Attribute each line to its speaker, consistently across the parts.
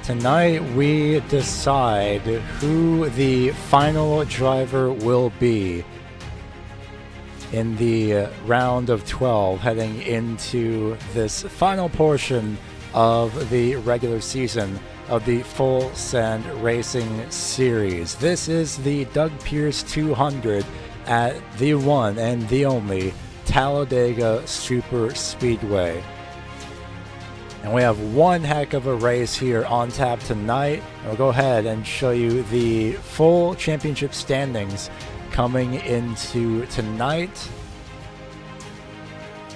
Speaker 1: Tonight we decide who the final driver will be in the round of 12 heading into this final portion of the regular season of the Full Send Racing Series. This is the Doug Peirce 200 at the one and the only Talladega Super Speedway. And we have one heck of a race here on tap tonight. I'll go ahead and show you the full championship standings coming into tonight.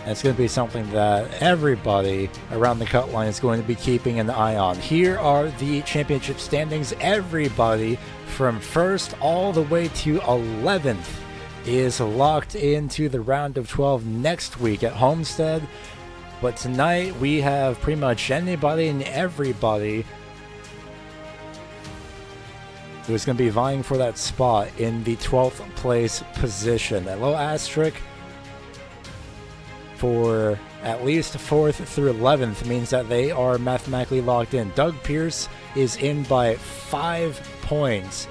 Speaker 1: And it's going to be something that everybody around the cut line is going to be keeping an eye on. Here are the championship standings. Everybody from first all the way to 11th is locked into the round of 12 next week at Homestead. But tonight we have pretty much anybody and everybody who's going to be vying for that spot in the 12th place position. A low asterisk for at least 4th through 11th means that they are mathematically locked in. Doug Peirce is in by 5 points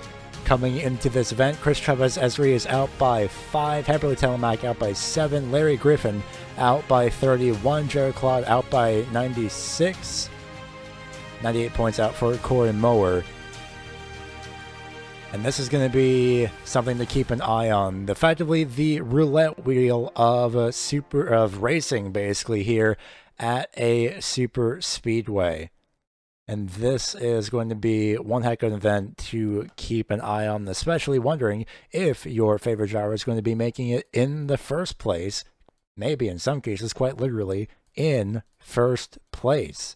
Speaker 1: coming into this event. Chris Chavez Esri is out by 5. Heberly Telemac out by 7. Larry Griffin out by 31. Jared Claude out by 96. 98 points out for Corey Mower. And this is going to be something to keep an eye on. Effectively, the roulette wheel of racing, basically, here at a super speedway. And this is going to be one heck of an event to keep an eye on, especially wondering if your favorite driver is going to be making it in the first place, maybe in some cases, quite literally, in first place.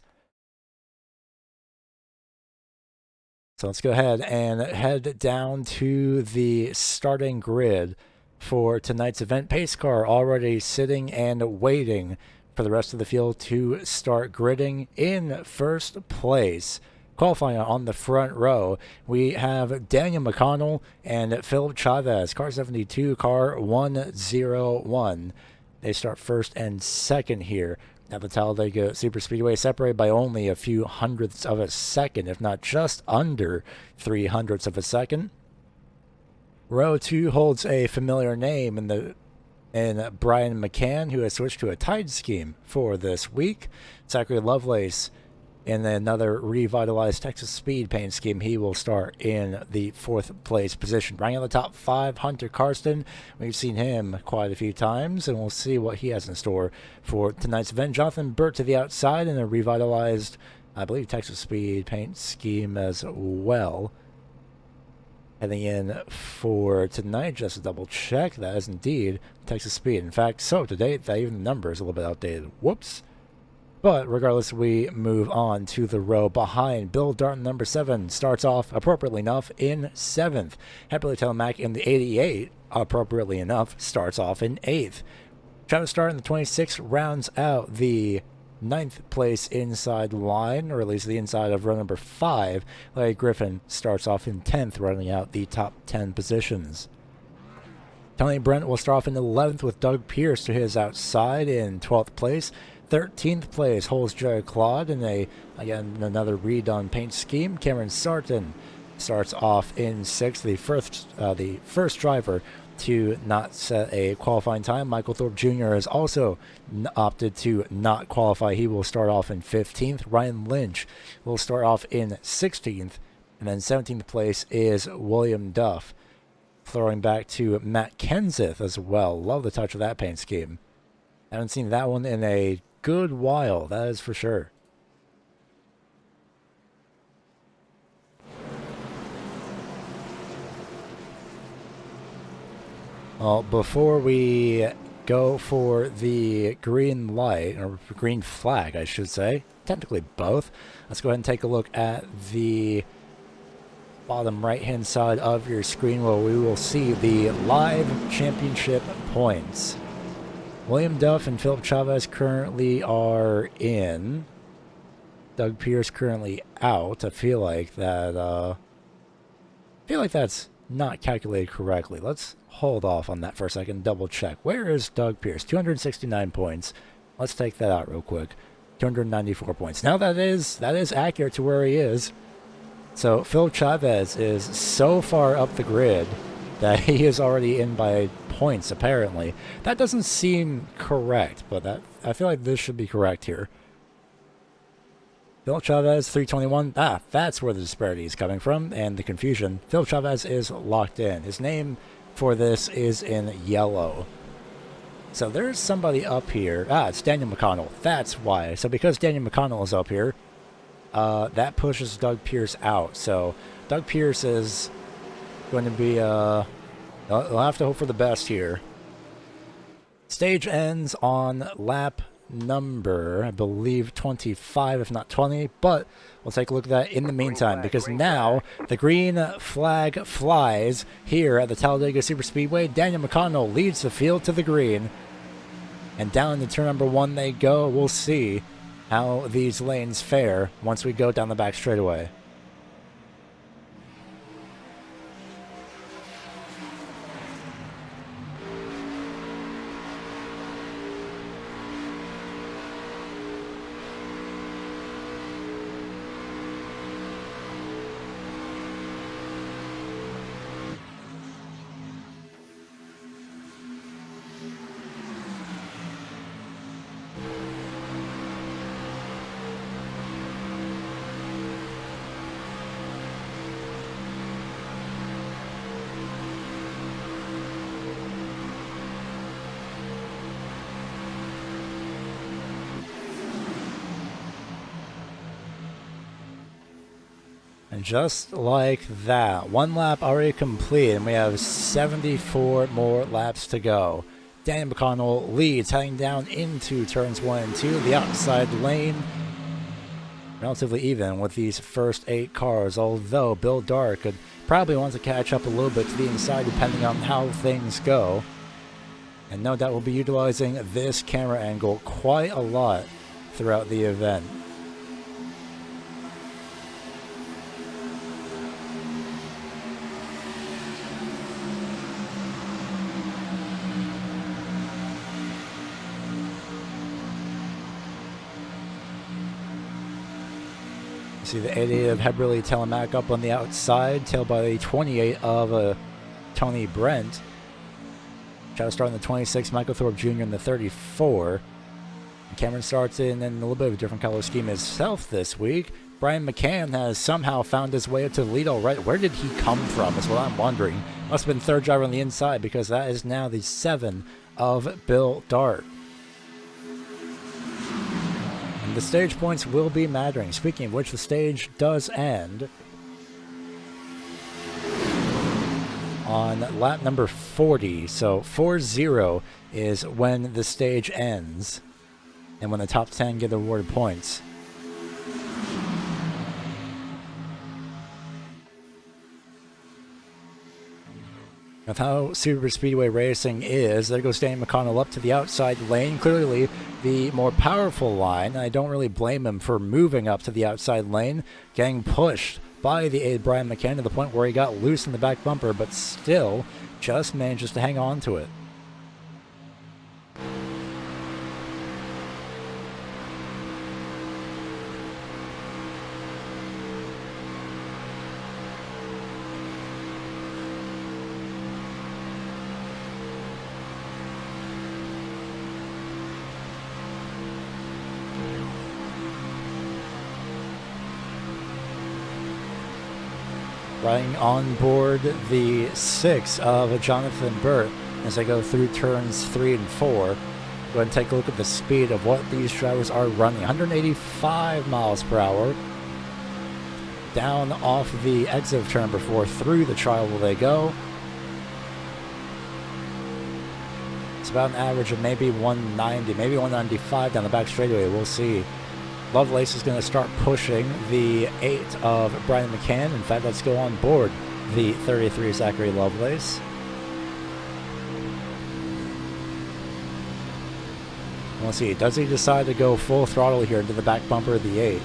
Speaker 1: So let's go ahead and head down to the starting grid for tonight's event. Pace car already sitting and waiting for the rest of the field to start gridding. In first place, qualifying on the front row, we have Daniel McConnell and Philip Chavez, car 72, car 101. They start first and second here at the Talladega Superspeedway, separated by only a few hundredths of a second, if not just under 300ths of a second. Row 2 holds a familiar name in Brian McCann, who has switched to a tide scheme for this week. Zachary Lovelace in another revitalized Texas speed paint scheme. He will start in the 4th place position. Running on the top 5, Hunter Karsten. We've seen him quite a few times, and we'll see what he has in store for tonight's event. Jonathan Burt to the outside in a revitalized, I believe, Texas speed paint scheme as well. Heading in for tonight, just to double check, that is indeed Texas speed. In fact, so to date, that even the number is a little bit outdated. Whoops. But regardless, we move on to the row behind. Bill Darton, number 7, starts off, appropriately enough, in 7th. Heberly Telemac in the 88, appropriately enough, starts off in 8th. Travis Starr in the 26 rounds out the 9th place inside line, or at least the inside of row number 5. Larry Griffin starts off in 10th, running out the top 10 positions. Tony Brent will start off in 11th with Doug Peirce to his outside in 12th place. 13th place holds Jared Claude in another redone paint scheme. Cameron Sarton starts off in 6th, the first driver to not set a qualifying time. Michael Thorpe Jr. has also opted to not qualify. He will start off in 15th. Ryan Lynch will start off in 16th. And then 17th place is William Duff. Throwing back to Matt Kenseth as well. Love the touch of that paint scheme. Haven't seen that one in a good while, that is for sure. Well, before we go for the green light, or green flag, I should say, technically both, let's go ahead and take a look at the bottom right-hand side of your screen where we will see the live championship points. William Duff and Philip Chavez currently are in. Doug Peirce currently out. I feel like that's not calculated correctly. Let's hold off on that for a second, double check. Where is Doug Peirce? 269 points. Let's take that out real quick. 294 points. Now that is accurate to where he is. So Philip Chavez is so far up the grid that he is already in by points, apparently. That doesn't seem correct, but I feel like this should be correct here. Phil Chavez, 321. That's where the disparity is coming from, and the confusion. Phil Chavez is locked in. His name for this is in yellow. So there's somebody up here. It's Daniel McConnell. That's why. So because Daniel McConnell is up here, that pushes Doug Peirce out. So Doug Peirce is going to be... We'll have to hope for the best here. Stage ends on lap number, I believe, 25, if not 20. But we'll take a look at that in the meantime, because now the green flag flies here at the Talladega Superspeedway. Daniel McConnell leads the field to the green. And down into turn number 1 they go. We'll see how these lanes fare once we go down the back straightaway. And just like that, one lap already complete, and we have 74 more laps to go. Daniel McConnell leads, heading down into turns 1 and 2. The outside lane, relatively even with these first 8 cars, although Bill Dark could probably want to catch up a little bit to the inside depending on how things go. And no doubt we'll be utilizing this camera angle quite a lot throughout the event. See the 88 of Heberly Telemac up on the outside, tailed by the 28 of Tony Brent. Try to start in the 26, Michael Thorpe Jr. in the 34. And Cameron starts in a little bit of a different color scheme himself this week. Brian McCann has somehow found his way up to the lead all right. Where did he come from is what I'm wondering. Must have been third driver on the inside, because that is now the 7 of Bill Dart. The stage points will be mattering. Speaking of which, the stage does end on lap number 40. So 40 is when the stage ends and when the top 10 get awarded points. With how super speedway racing is, there goes Danny McConnell up to the outside lane, clearly the more powerful line. I don't really blame him for moving up to the outside lane, getting pushed by the 8 Brian McCann to the point where he got loose in the back bumper, but still just manages to hang on to it. Riding on board the 6 of Jonathan Burt as they go through turns 3 and 4. Go ahead and take a look at the speed of what these drivers are running. 185 miles per hour. Down off the exit of turn number 4, through the trial will they go. It's about an average of maybe 190, maybe 195 down the back straightaway. We'll see. Lovelace is going to start pushing the 8 of Brian McCann. In fact, let's go on board the 33 Zachary Lovelace. We'll see. Does he decide to go full throttle here into the back bumper of the 8?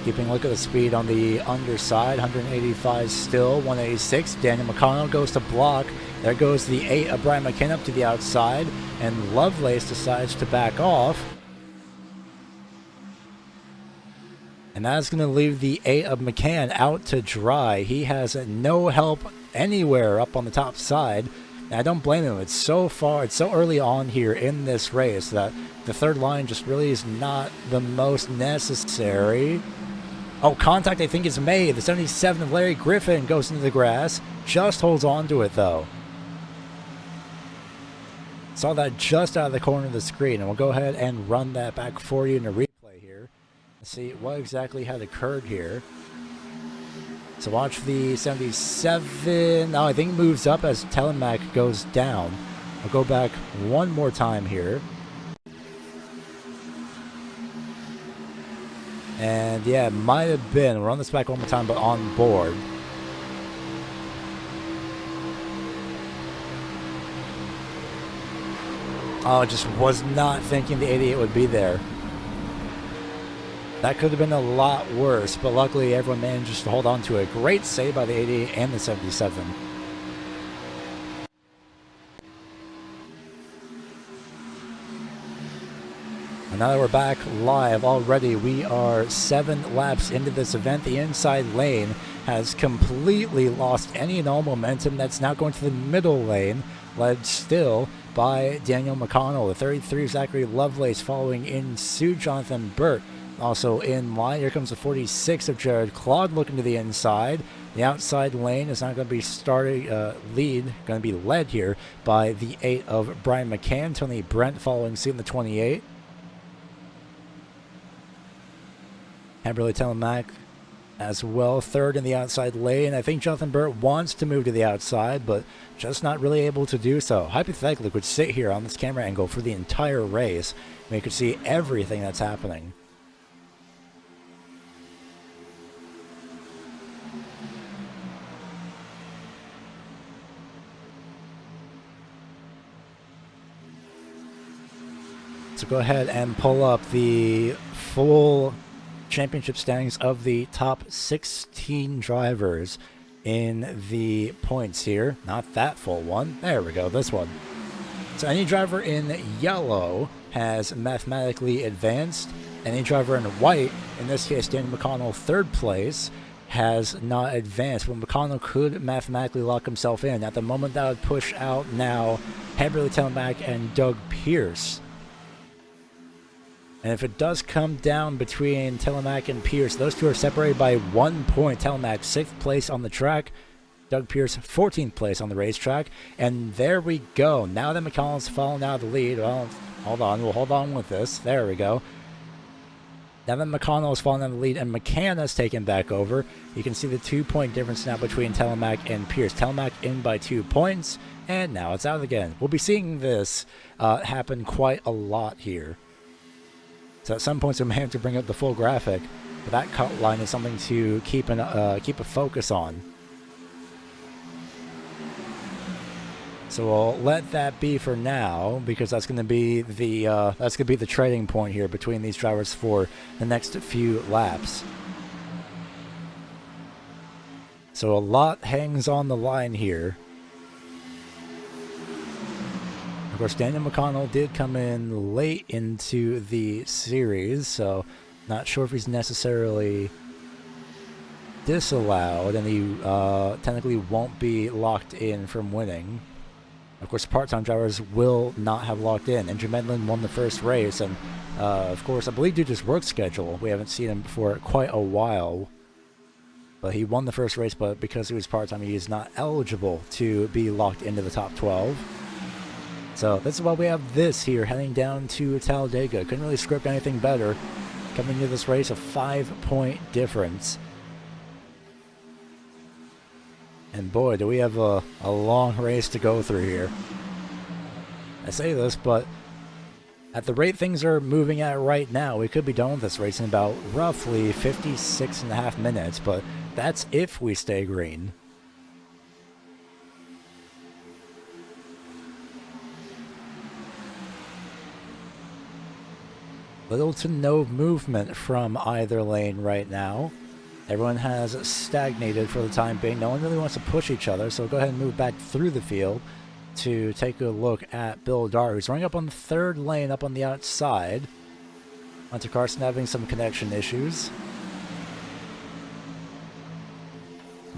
Speaker 1: Keeping a look at the speed on the underside. 185 still. 186. Daniel McConnell goes to block. There goes the 8 of Brian McCann up to the outside. And Lovelace decides to back off. And that's going to leave the 8 of McCann out to dry. He has no help anywhere up on the top side. And I don't blame him. It's so early on here in this race that the third line just really is not the most necessary. Oh, contact I think is made. The 77 of Larry Griffin goes into the grass. Just holds on to it though. Saw that just out of the corner of the screen. And we'll go ahead and run that back for you in a replay here. See what exactly had occurred here. So watch the 77. Oh, I think it moves up as Telemac goes down. I'll go back one more time here. And yeah, it might have been. We'll run this back one more time, but on board. Oh, I just was not thinking the 88 would be there. That could have been a lot worse, but luckily everyone manages to hold on to a great save by the 88 and the 77. And now that we're back live already, we are 7 laps into this event. The inside lane has completely lost any and all momentum. That's now going to the middle lane, led still by Daniel McConnell. The 33 Zachary Lovelace following in suit. Jonathan Burt also in line. Here comes the 46 of Jared Claude looking to the inside. The outside lane is not going to be going to be led here by the 8 of Brian McCann. Tony Brent following suit in the 28. Heberly Telemac as well, third in the outside lane. I think Jonathan Burt wants to move to the outside, but just not really able to do so. Hypothetically, could sit here on this camera angle for the entire race, and we could see everything that's happening. So go ahead and pull up the full championship standings of the top 16 drivers in the points here. Not that full one. There we go, this one. So any driver in yellow has mathematically advanced. Any driver in white, in this case Daniel McConnell, third place, has not advanced. But McConnell could mathematically lock himself in. At the moment, that would push out now Henry Telemack and Doug Peirce. And if it does come down between Telemack and Peirce, those two are separated by 1 point. Telemack 6th place on the track, Doug Peirce 14th place on the racetrack. And there we go. Now that McConnell's fallen out of the lead, well, hold on, we'll hold on with this. There we go. Now that McConnell has fallen out of the lead and McCanna's taken back over, you can see the 2-point difference now between Telemack and Peirce. Telemack in by 2 points, and now it's out again. We'll be seeing this happen quite a lot here. So at some points we may have to bring up the full graphic, but that cut line is something to keep a focus on. So we'll let that be for now, because that's going to be the trading point here between these drivers for the next few laps. So a lot hangs on the line here. Of course, Daniel McConnell did come in late into the series, so not sure if he's necessarily disallowed, and he technically won't be locked in from winning. Of course, part-time drivers will not have locked in. Andrew Medlin won the first race, and of course, I believe due to his work schedule, we haven't seen him for quite a while. But he won the first race, but because he was part-time, he is not eligible to be locked into the top 12. So this is why we have this here, heading down to Talladega. Couldn't really script anything better. Coming into this race, a 5-point difference. And boy, do we have a long race to go through here. I say this, but at the rate things are moving at right now, we could be done with this race in about roughly 56.5 minutes, but that's if we stay green. Little to no movement from either lane right now. Everyone has stagnated for the time being. No one really wants to push each other, so go ahead and move back through the field to take a look at Bill Dar, who's running up on the third lane up on the outside. Hunter Carson having some connection issues.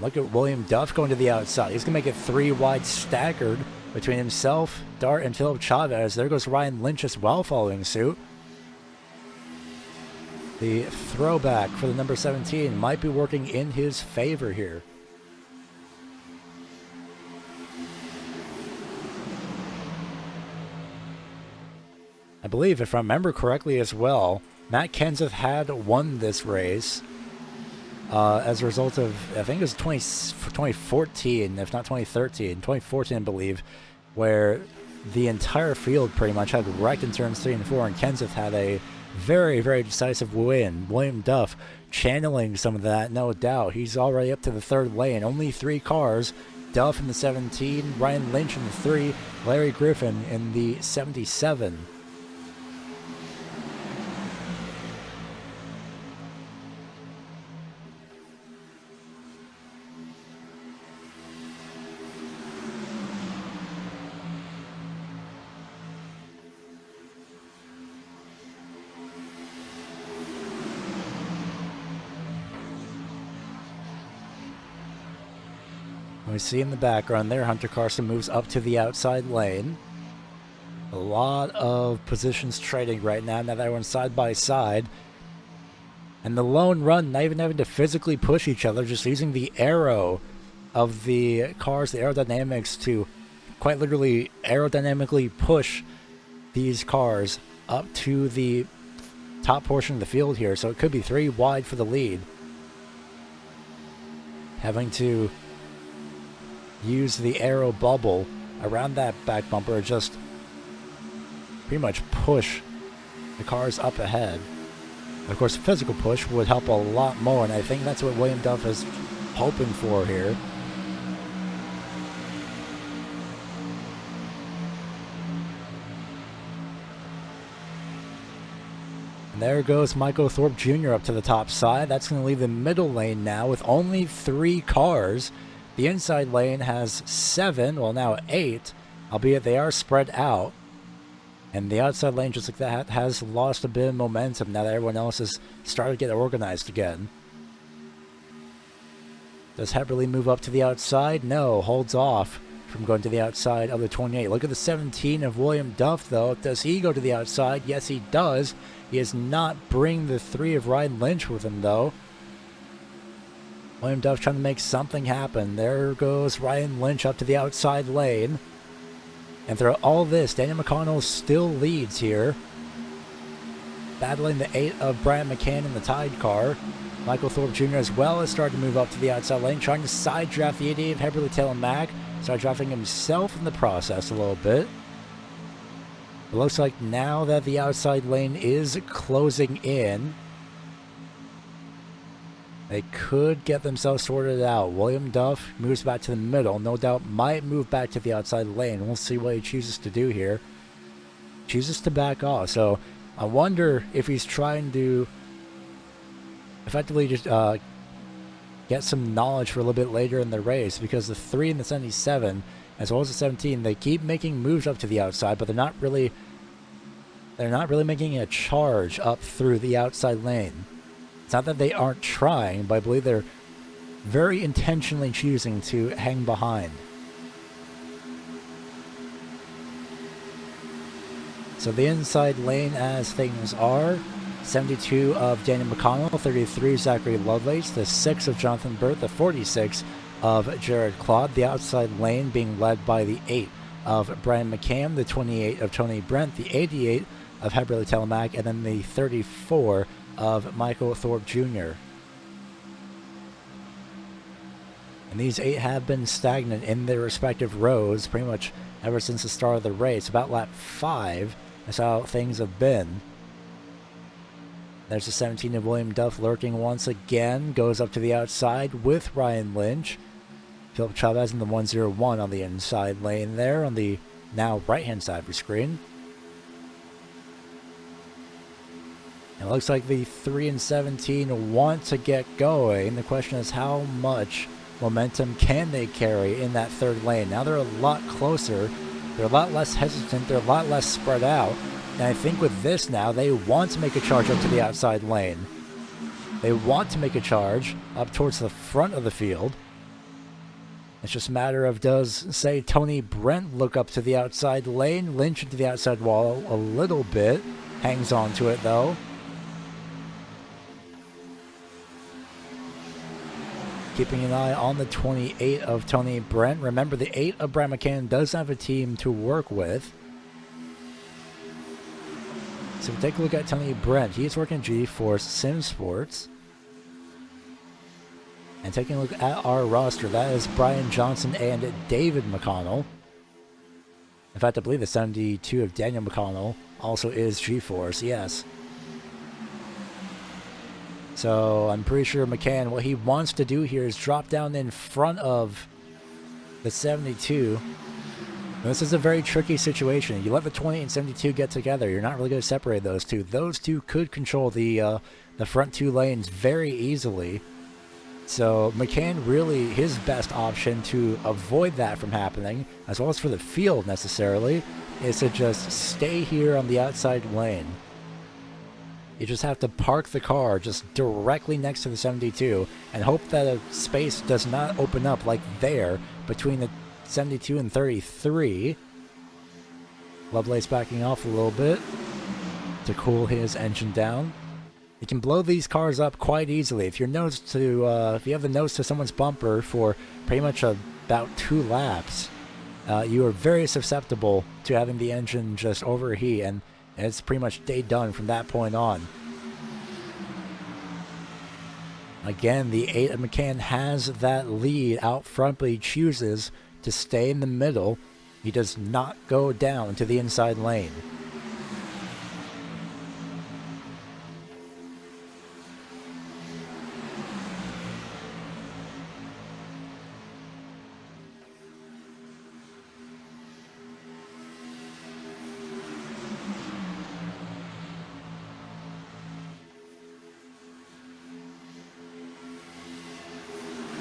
Speaker 1: Look at William Duff going to the outside. He's going to make it 3 wide staggered between himself, Dart, and Philip Chavez. There goes Ryan Lynch as well following suit. The throwback for the number 17 might be working in his favor here. I believe, if I remember correctly as well, Matt Kenseth had won this race as a result of, I think it was 2014, if not 2013, 2014 I believe, where the entire field pretty much had wrecked in turns 3 and 4, and Kenseth had a very, very decisive win. William Duff channeling some of that, no doubt. He's already up to the third lane. Only 3 cars. Duff in the 17, Ryan Lynch in the 3, Larry Griffin in the 77. We see in the background there, Hunter Carson moves up to the outside lane. A lot of positions trading right now that everyone's side by side. And the lone run, not even having to physically push each other, just using the aero of the cars, the aerodynamics, to quite literally aerodynamically push these cars up to the top portion of the field here. So it could be 3 wide for the lead. having to use the aero bubble around that back bumper, just pretty much push the cars up ahead. Of course, the physical push would help a lot more, and I think that's what William Duff is hoping for here. And there goes Michael Thorpe Jr. up to the top side. That's going to leave the middle lane now with only 3 cars. The inside lane has 7, well now 8, albeit they are spread out. And the outside lane, just like that, has lost a bit of momentum now that everyone else has started to get organized again. Does Heberly move up to the outside? No, holds off from going to the outside of the 28. Look at the 17 of William Duff, though. Does he go to the outside? Yes, he does. He does not bring the 3 of Ryan Lynch with him, though. William Duff trying to make something happen. There goes Ryan Lynch up to the outside lane. And through all this, Daniel McConnell still leads here. Battling the 8 of Brian McCann in the Tide car. Michael Thorpe Jr. as well has started to move up to the outside lane, trying to side draft the 88 of Heberly Taylor Mack. Started drafting himself in the process a little bit. It looks like now that the outside lane is closing in, they could get themselves sorted out. William Duff moves back to the middle. No doubt might move back to the outside lane. We'll see what he chooses to do here. Chooses to back off. So I wonder if he's trying to effectively just get some knowledge for a little bit later in the race, because the 3 and the 77, as well as the 17, they keep making moves up to the outside, but they're not really making a charge up through the outside lane. It's not that they aren't trying, but I believe they're very intentionally choosing to hang behind. So the inside lane as things are, 72 of Daniel McConnell, 33 Zachary Lovelace, the 6 of Jonathan Burt, the 46 of Jared Claude, the outside lane being led by the 8 of Brian McCann, the 28 of Tony Brent, the 88 of Heberly Telemack, and then the 34 of Michael Thorpe Jr. And these 8 have been stagnant in their respective rows pretty much ever since the start of the race. About lap 5, that's how things have been. There's the 17 of William Duff lurking once again. Goes up to the outside with Ryan Lynch. Philip Chavez in the 101 on the inside lane there on the now right-hand side of the screen. It looks like the 3 and 17 want to get going. The question is how much momentum can they carry in that third lane. Now they're a lot closer. They're a lot less hesitant. They're a lot less spread out. And I think with this now, they want to make a charge up to the outside lane. They want to make a charge up towards the front of the field. It's just a matter of, does, say, Tony Brent look up to the outside lane, Lynch into the outside wall a little bit. Hangs on to it, though. Keeping an eye on the 28 of Tony Brent. Remember, the 8 of Brian McCann does have a team to work with. So if we take a look at Tony Brent, he's working G-Force Sim Sports. And taking a look at our roster, that is Brian Johnson and David McConnell. In fact, I believe the 72 of Daniel McConnell also is G-Force, yes. So I'm pretty sure McCann, what he wants to do here is drop down in front of the 72. And this is a very tricky situation. You let the 20 and 72 get together, you're not really going to separate those two. Those two could control the front 2 lanes very easily. So McCann really, his best option to avoid that from happening, as well as for the field necessarily, is to just stay here on the outside lane. You just have to park the car just directly next to the 72 and hope that a space does not open up like there between the 72 and 33. Lovelace backing off a little bit to cool his engine down. You can blow these cars up quite easily. If you're nose to, if you have the nose to someone's bumper for pretty much about 2 laps, you are very susceptible to having the engine just overheat, and it's pretty much day done from that point on. Again, the 8 of McCann has that lead out front, but he chooses to stay in the middle. He does not go down to the inside lane.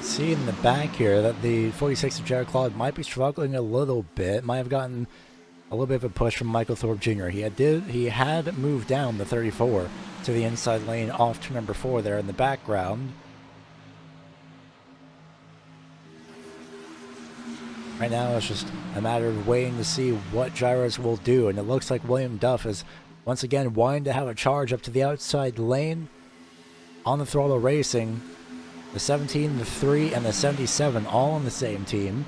Speaker 1: See in the back here that the 46 of Jared Claude might be struggling a little bit. Might have gotten a little bit of a push from Michael Thorpe Jr. He had moved down the 34 to the inside lane off to number 4 there in the background. Right now it's just a matter of waiting to see what gyros will do, and it looks like William Duff is once again wanting to have a charge up to the outside lane. On the throttle racing, the 17, the 3, and the 77 all on the same team.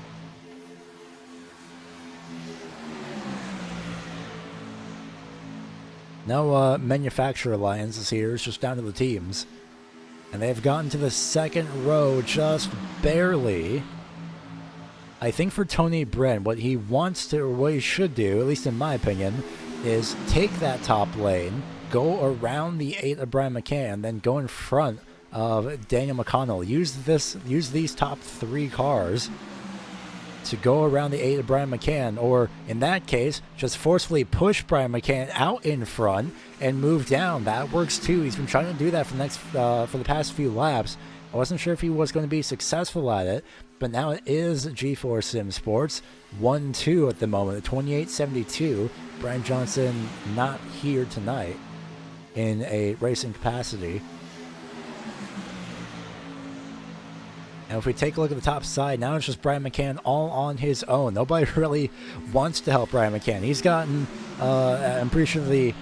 Speaker 1: No manufacturer alliances here, it's just down to the teams. And they've gotten to the second row just barely. I think for Tony Brent, what he wants to, or what he should do, at least in my opinion, is take that top lane, go around the 8 of Brian McCann, then go in front of Daniel McConnell. Use these top 3 cars to go around the 8 of Brian McCann, or in that case, just forcefully push Brian McCann out in front and move down. That works too. He's been trying to do that for the past few laps. I wasn't sure if he was going to be successful at it, but now it is G4 Sim Sports 1-2 at the moment. 28-72. Brian Johnson not here tonight in a racing capacity. And if we take a look at the top side, now it's just Brian McCann all on his own. Nobody really wants to help Brian McCann. He's gotten, I'm pretty sure the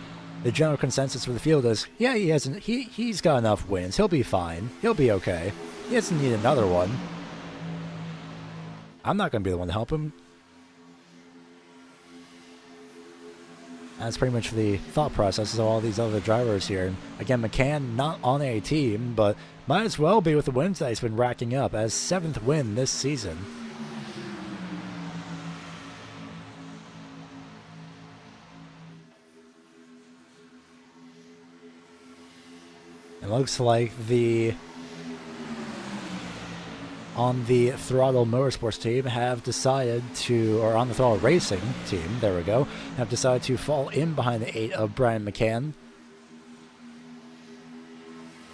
Speaker 1: general consensus for the field is, yeah, he's got enough wins. He'll be fine. He'll be okay. He doesn't need another one. I'm not going to be the one to help him. That's pretty much the thought process of all these other drivers here. And again, McCann not on a team, but might as well be with the wins that he's been racking up as 7th win this season. It looks like on the Throttle Motorsports team have decided to, or on the Throttle Racing team, there we go, have decided to fall in behind the 8 of Brian McCann.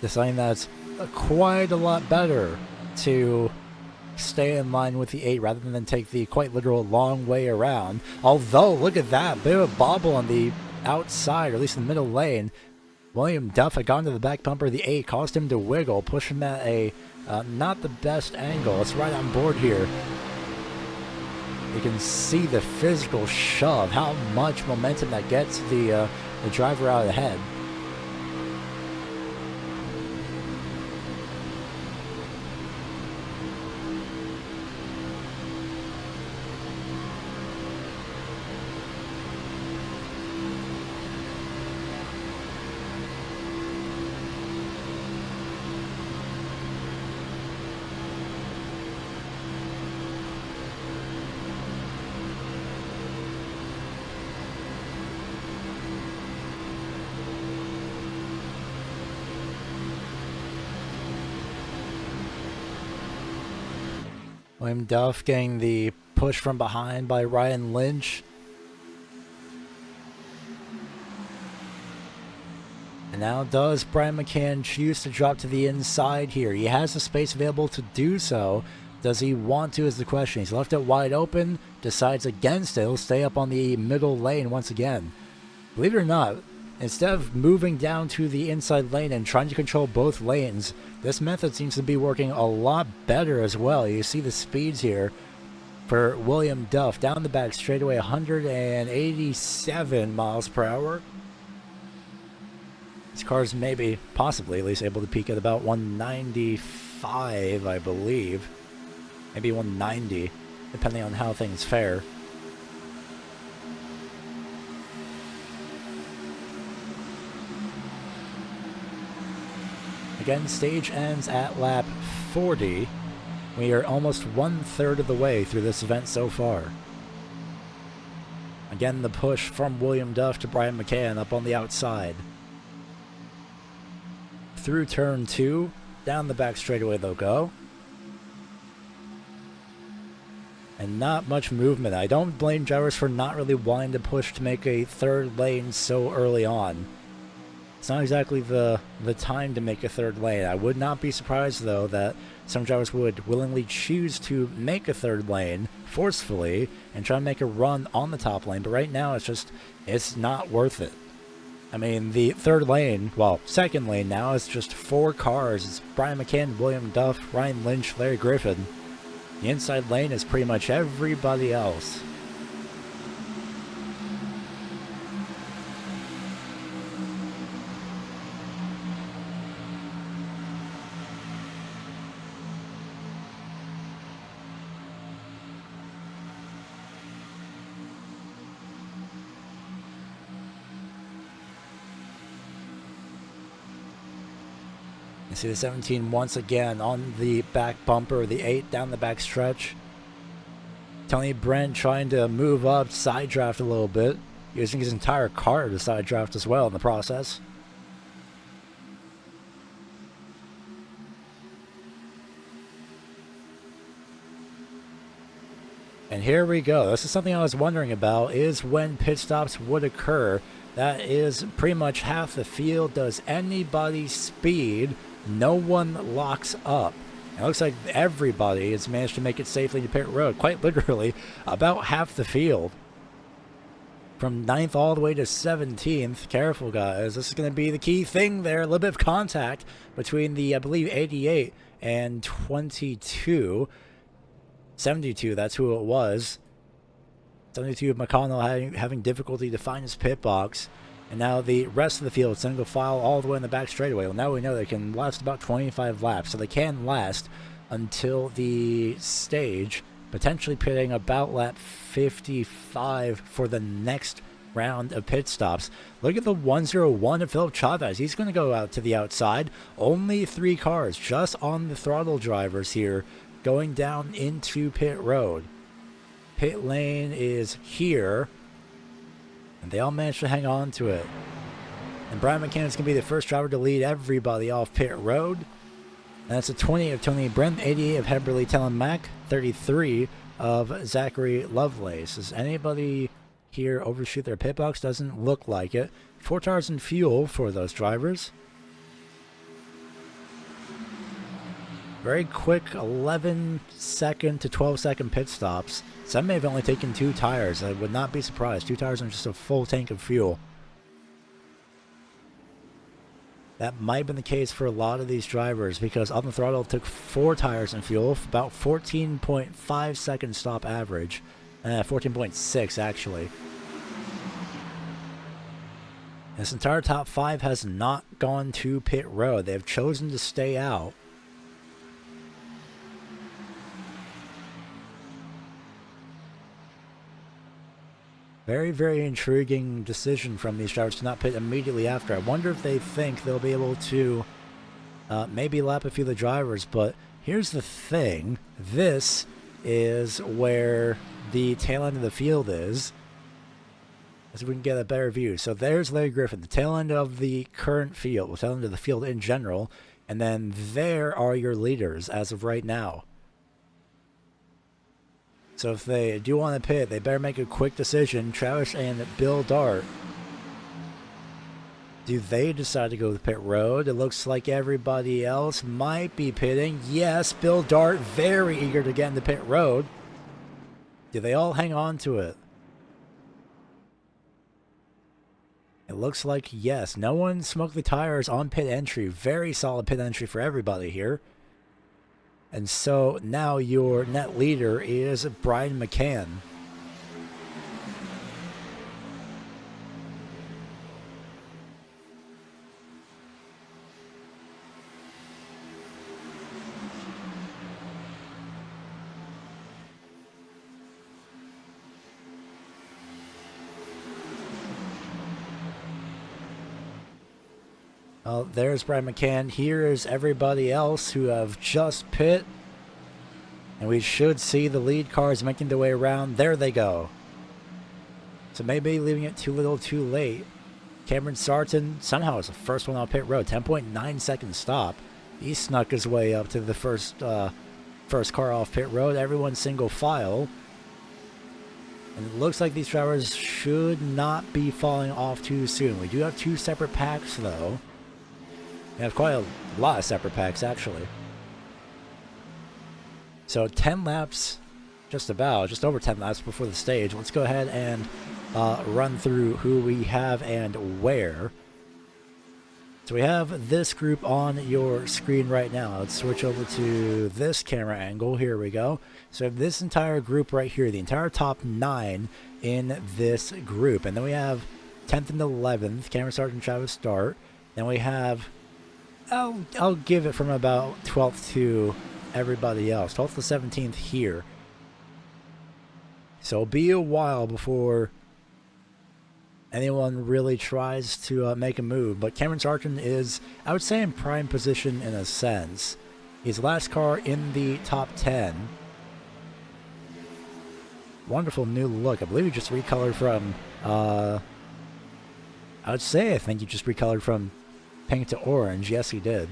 Speaker 1: Deciding that it's quite a lot better to stay in line with the 8 rather than take the quite literal long way around. Although, look at that, bit of a bobble on the outside, or at least in the middle lane. William Duff had gone to the back bumper of the 8, caused him to wiggle, push him at a not the best angle. It's right on board here. You can see the physical shove, how much momentum that gets the driver out ahead. William Duff getting the push from behind by Ryan Lynch. And now does Brian McCann choose to drop to the inside here? He has the space available to do so. Does he want to is the question. He's left it wide open, decides against it. He'll stay up on the middle lane once again. Believe it or not, instead of moving down to the inside lane and trying to control both lanes, this method seems to be working a lot better as well. You see the speeds here for William Duff. Down the back straightaway, 187 miles per hour. This car's maybe, possibly, at least able to peak at about 195, I believe. Maybe 190, depending on how things fare. Again, stage ends at lap 40. We are almost 1/3 of the way through this event so far. Again, the push from William Duff to Brian McCann up on the outside. Through turn 2, down the back straightaway they'll go. And not much movement. I don't blame drivers for not really wanting to push to make a third lane so early on. It's not exactly the time to make a third lane. I would not be surprised, though, that some drivers would willingly choose to make a third lane forcefully and try to make a run on the top lane. But right now, it's not worth it. I mean, the third lane, well, second lane now, is just 4 cars. It's Brian McCann, William Duff, Ryan Lynch, Larry Griffin. The inside lane is pretty much everybody else. You see the 17 once again on the back bumper, the 8 down the back stretch. Tony Brent trying to move up, side draft a little bit, using his entire car to side draft as well in the process. And here we go. This is something I was wondering about, is when pit stops would occur. That is pretty much half the field. Does anybody speed? No one locks up. It looks like everybody has managed to make it safely to pit road. Quite literally, about half the field. From 9th all the way to 17th. Careful, guys. This is going to be the key thing there. A little bit of contact between the, I believe, 88 and 22. 72, that's who it was. 72, McConnell having difficulty to find his pit box. And now the rest of the field, single file all the way in the back straightaway. Well, now we know they can last about 25 laps. So they can last until the stage, potentially pitting about lap 55 for the next round of pit stops. Look at the 101 of Philip Chavez. He's going to go out to the outside. Only 3 cars just on the throttle drivers here going down into pit road. Pit lane is here. And they all managed to hang on to it. And Brian McCann is going to be the first driver to lead everybody off pit road. And that's a 20 of Tony Brent, 88 of Heberly Telemack, 33 of Zachary Lovelace. Does anybody here overshoot their pit box? Doesn't look like it. 4 tires and fuel for those drivers. Very quick 11-second to 12-second pit stops. Some may have only taken 2 tires. I would not be surprised. 2 tires and just a full tank of fuel. That might have been the case for a lot of these drivers because on the throttle it took 4 tires and fuel, about 14.5 second stop average. 14.6 actually. This entire top 5 has not gone to pit road. They have chosen to stay out. Very, very intriguing decision from these drivers to not pit immediately after. I wonder if they think they'll be able to maybe lap a few of the drivers. But here's the thing. This is where the tail end of the field is. As we can get a better view. So there's Larry Griffin, the tail end of the current field, the tail end of the field in general. And then there are your leaders as of right now. So if they do want to pit, they better make a quick decision. Travis and Bill Dart. Do they decide to go to pit road? It looks like everybody else might be pitting. Yes, Bill Dart very eager to get into pit road. Do they all hang on to it? It looks like yes. No one smoked the tires on pit entry. Very solid pit entry for everybody here. And so now your net leader is Brian McCann. Well, there's Brian McCann. Here is everybody else who have just pit. And we should see the lead cars making their way around. There they go. So maybe leaving it too little too late. Cameron Sarton somehow is the first one on pit road. 10.9 second stop. He snuck his way up to the first car off pit road. Everyone single file. And it looks like these drivers should not be falling off too soon. We do have 2 separate packs though. We have quite a lot of separate packs actually. So 10 laps, just over 10 laps before the stage. Let's go ahead and run through who we have and where. So we have this group on your screen right now. Let's switch over to this camera angle. Here we go. So we have this entire group right here, the entire top 9 in this group. And then we have 10th and 11th, Cameron Sargent, Travis Start. Then we have, I'll give it from about 12th to everybody else, 12th to 17th here. So it'll be a while before anyone really tries to make a move, but Cameron Sargent is, I would say, in prime position in a sense. He's last car in the top 10. Wonderful new look. I believe he just recolored from, I think he just recolored from pink to orange. Yes, he did.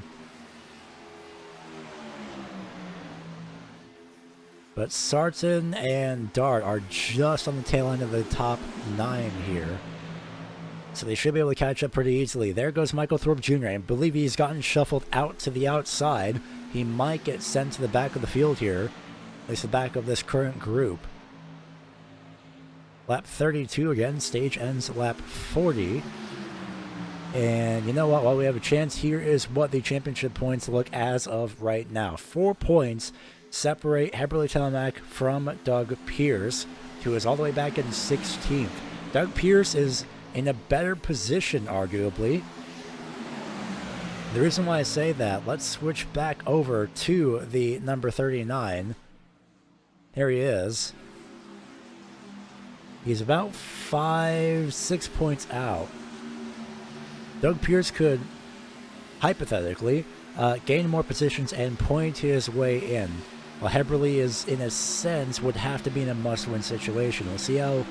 Speaker 1: But Sarton and Dart are just on the tail end of the top 9 here. So they should be able to catch up pretty easily. There goes Michael Thorpe Jr. I believe he's gotten shuffled out to the outside. He might get sent to the back of the field here. At least the back of this current group. Lap 32 again. Stage ends at lap 40. And you know what? While we have a chance, here is what the championship points look as of right now. 4 points separate Heberly Telemack from Doug Peirce, who is all the way back in 16th. Doug Peirce is in a better position, arguably. The reason why I say that, let's switch back over to the number 39. Here he is. He's about 5-6 points out. Doug Peirce could, hypothetically, gain more positions and point his way in. While Heberly is, in a sense, would have to be in a must-win situation. We'll see how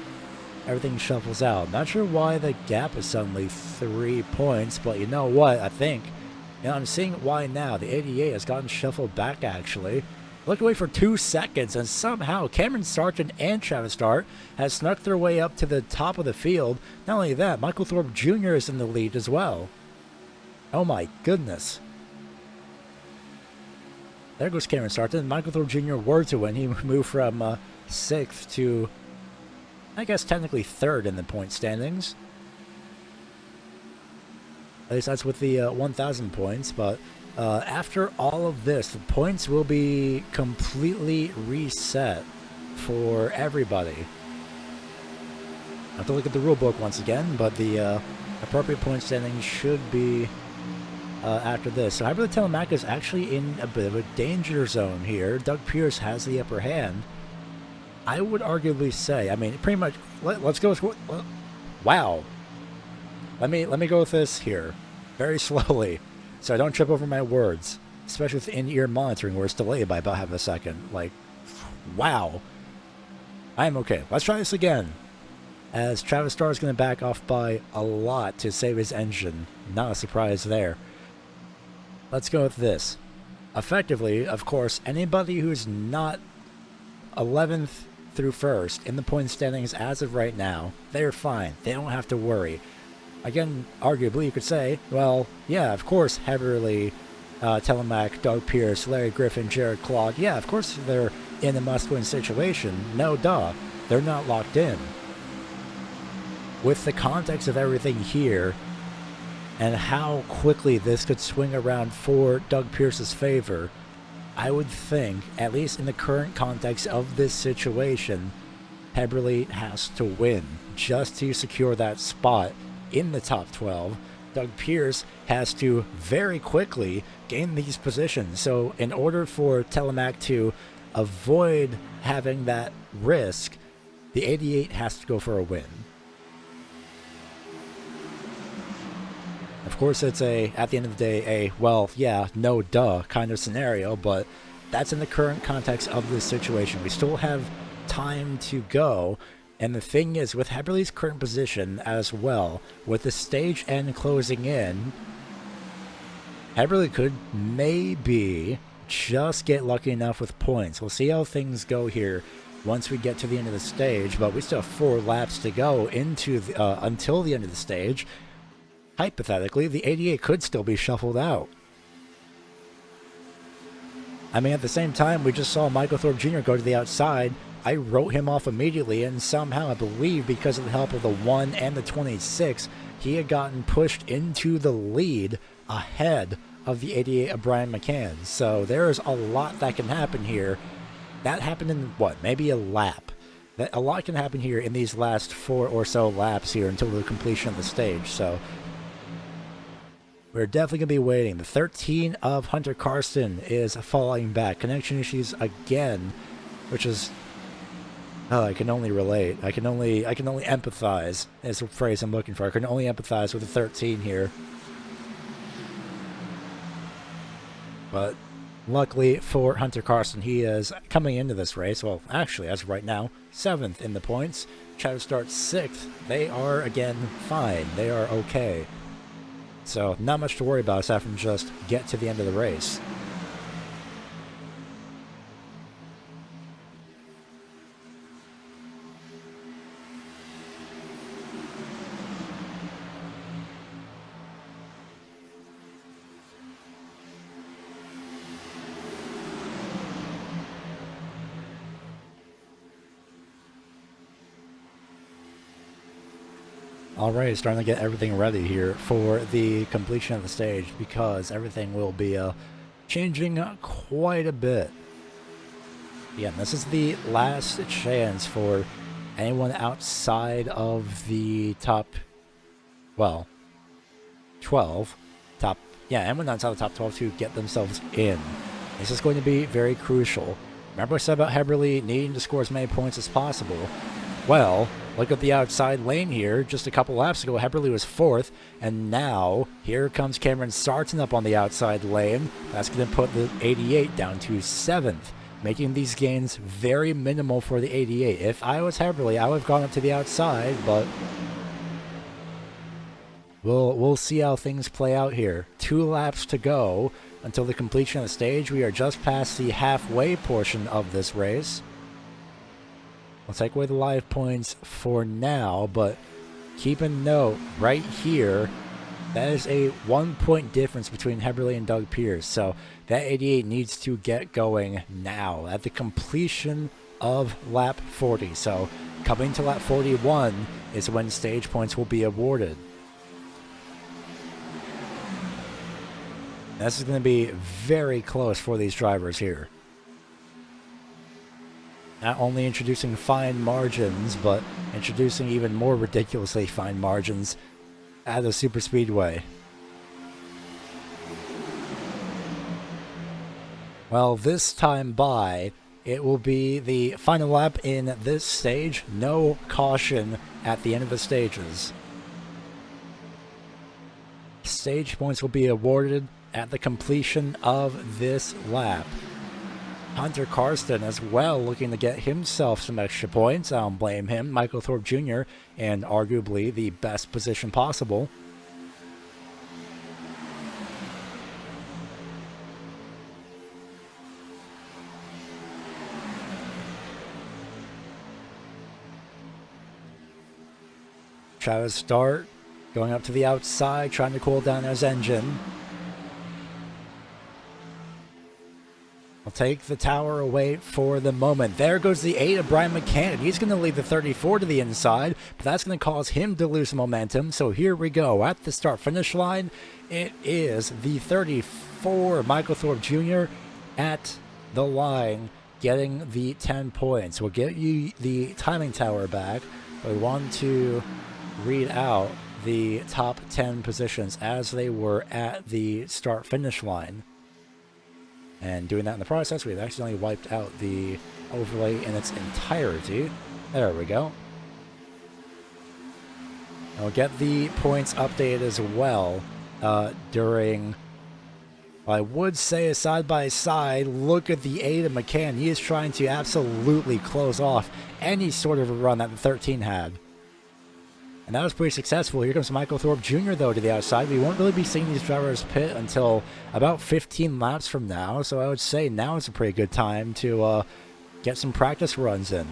Speaker 1: everything shuffles out. Not sure why the gap is suddenly 3 points, but you know what? I think, I'm seeing why now. The 88 has gotten shuffled back, actually. Looked away for 2 seconds, and somehow Cameron Sargent and Travis Start has snuck their way up to the top of the field. Not only that, Michael Thorpe Jr. is in the lead as well. Oh my goodness. There goes Cameron Sargent. Michael Thorpe Jr. were to win. He moved from 6th to, I guess, technically 3rd in the point standings. At least that's with the 1,000 points. But after all of this, the points will be completely reset for everybody. I have to look at the rule book once again, but the appropriate point standings should be after this. So Heberly Telemack is actually in a bit of a danger zone here. Doug Peirce has the upper hand. I would arguably say, I mean, pretty much, let's go with, wow. Let me go with this here, very slowly, so I don't trip over my words, especially with in-ear monitoring where it's delayed by about half a second. Like, wow. I'm okay. Let's try this again. As Travis Starr is going to back off by a lot to save his engine. Not a surprise there. Let's go with this. Effectively, of course, anybody who's not 11th through 1st in the point standings as of right now, they're fine. They don't have to worry. Again, arguably, you could say, well, yeah, of course, Heberly, Telemack, Doug Peirce, Larry Griffin, Jared Claude, yeah, of course they're in a must-win situation. No, duh. They're not locked in. With the context of everything here, and how quickly this could swing around for Doug Peirce's favor, I would think, at least in the current context of this situation, Heberly has to win just to secure that spot in the top 12. Doug Peirce has to very quickly gain these positions. So in order for Telemack to avoid having that risk, the 88 has to go for a win. Of course, it's at the end of the day, well, yeah, no duh kind of scenario, but that's in the current context of this situation. We still have time to go, and the thing is, with Heberle's current position as well, with the stage end closing in, Heberle could maybe just get lucky enough with points. We'll see how things go here once we get to the end of the stage, but we still have 4 laps to go into until the end of the stage. Hypothetically, the 88 could still be shuffled out. I mean, at the same time, we just saw Michael Thorpe Jr. go to the outside. I wrote him off immediately, and somehow, I believe, because of the help of the 1 and the 26, he had gotten pushed into the lead ahead of the 88 of Brian McCann. So there is a lot that can happen here. That happened in, what, maybe a lap. A lot can happen here in these last 4 or so laps here until the completion of the stage. So we're definitely going to be waiting. The 13 of Hunter Karsten is falling back. Connection issues again, which is... Oh, I can only relate. I can only empathize, is the phrase I'm looking for. I can only empathize with the 13 here. But luckily for Hunter Karsten, he is coming into this race. Well, actually, as of right now, 7th in the points. Shadow starts 6th. They are, again, fine. They are okay. So, not much to worry about aside from just get to the end of the race. Alright, starting to get everything ready here for the completion of the stage because everything will be changing quite a bit. Yeah, this is the last chance for anyone outside of the top, well, 12, anyone outside the top 12 to get themselves in. This is going to be very crucial. Remember I said about Heberle needing to score as many points as possible? Well, look at the outside lane here. Just a couple laps ago, Heberle was 4th, and now here comes Cameron Sarton up on the outside lane. That's going to put the 88 down to 7th, making these gains very minimal for the 88. If I was Heberle, I would have gone up to the outside, but we'll see how things play out here. 2 laps to go until the completion of the stage. We are just past the halfway portion of this race. We'll take away the live points for now, but keep a note right here, that is a 1-point difference between Heberle and Doug Peirce. So that 88 needs to get going now at the completion of lap 40. So coming to lap 41 is when stage points will be awarded. This is going to be very close for these drivers here. Not only introducing fine margins, but introducing even more ridiculously fine margins at the super speedway. Well, this time by, it will be the final lap in this stage. No caution at the end of the stages. Stage points will be awarded at the completion of this lap. Hunter Karsten as well, looking to get himself some extra points. I don't blame him. Michael Thorpe Jr. in arguably the best position possible. Travis start, going up to the outside, trying to cool down his engine. I'll take the tower away for the moment. There goes the 8 of Brian McCann. He's going to leave the 34 to the inside, but that's going to cause him to lose momentum. So here we go. At the start-finish line, it is the 34, Michael Thorpe Jr. at the line, getting the 10 points. We'll get you the timing tower back. We want to read out the top 10 positions as they were at the start-finish line. And doing that in the process, we've accidentally wiped out the overlay in its entirety. There we go. And we'll get the points updated as well during, I would say, a side-by-side. Look at the 8 of McCann. He is trying to absolutely close off any sort of a run that the 13 had. And that was pretty successful. Here comes Michael Thorpe Jr., though, to the outside. We won't really be seeing these drivers pit until about 15 laps from now, so I would say now is a pretty good time to get some practice runs in.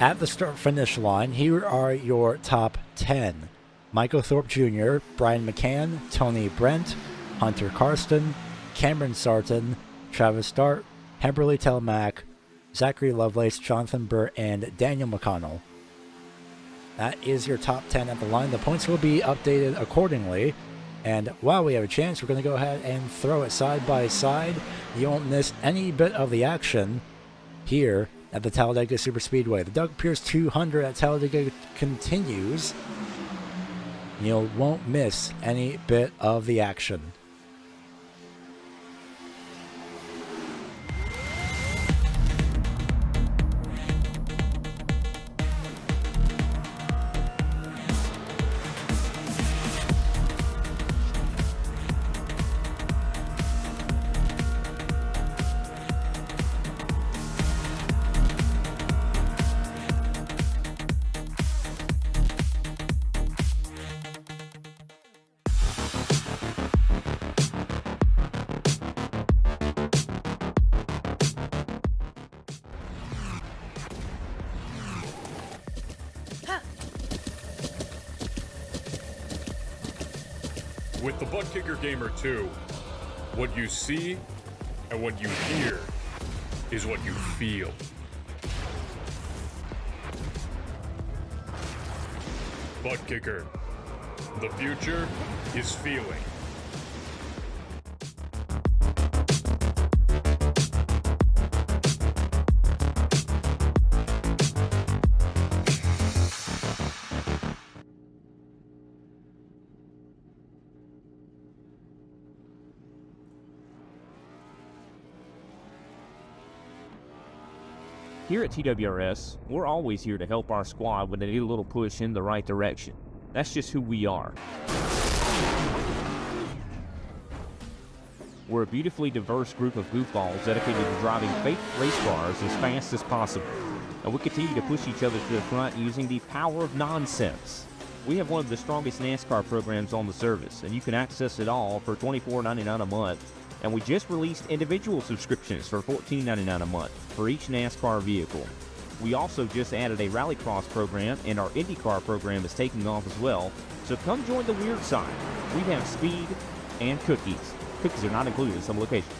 Speaker 1: At the start-finish line, here are your top 10. Michael Thorpe Jr., Brian McCann, Tony Brent, Hunter Karsten, Cameron Sarton, Travis Start, Hemberly Telemack, Zachary Lovelace, Jonathan Burr, and Daniel McConnell. That is your top 10 at the line. The points will be updated accordingly. And while we have a chance, we're going to go ahead and throw it side by side. You won't miss any bit of the action here at the Talladega Superspeedway. The Doug Peirce 200 at Talladega continues. You won't miss any bit of the action.
Speaker 2: With the Butt Kicker Gamer 2, what you see and what you hear is what you feel. Butt Kicker. The future is feeling.
Speaker 3: Here at TWRS, we're always here to help our squad when they need a little push in the right direction. That's just who we are. We're a beautifully diverse group of goofballs dedicated to driving fake race cars as fast as possible. And we continue to push each other to the front using the power of nonsense. We have one of the strongest NASCAR programs on the service, and you can access it all for $24.99 a month. And we just released individual subscriptions for $14.99 a month for each NASCAR vehicle. We also just added a Rallycross program, and our IndyCar program is taking off as well. So come join the weird side. We have speed and cookies. Cookies are not included in some locations.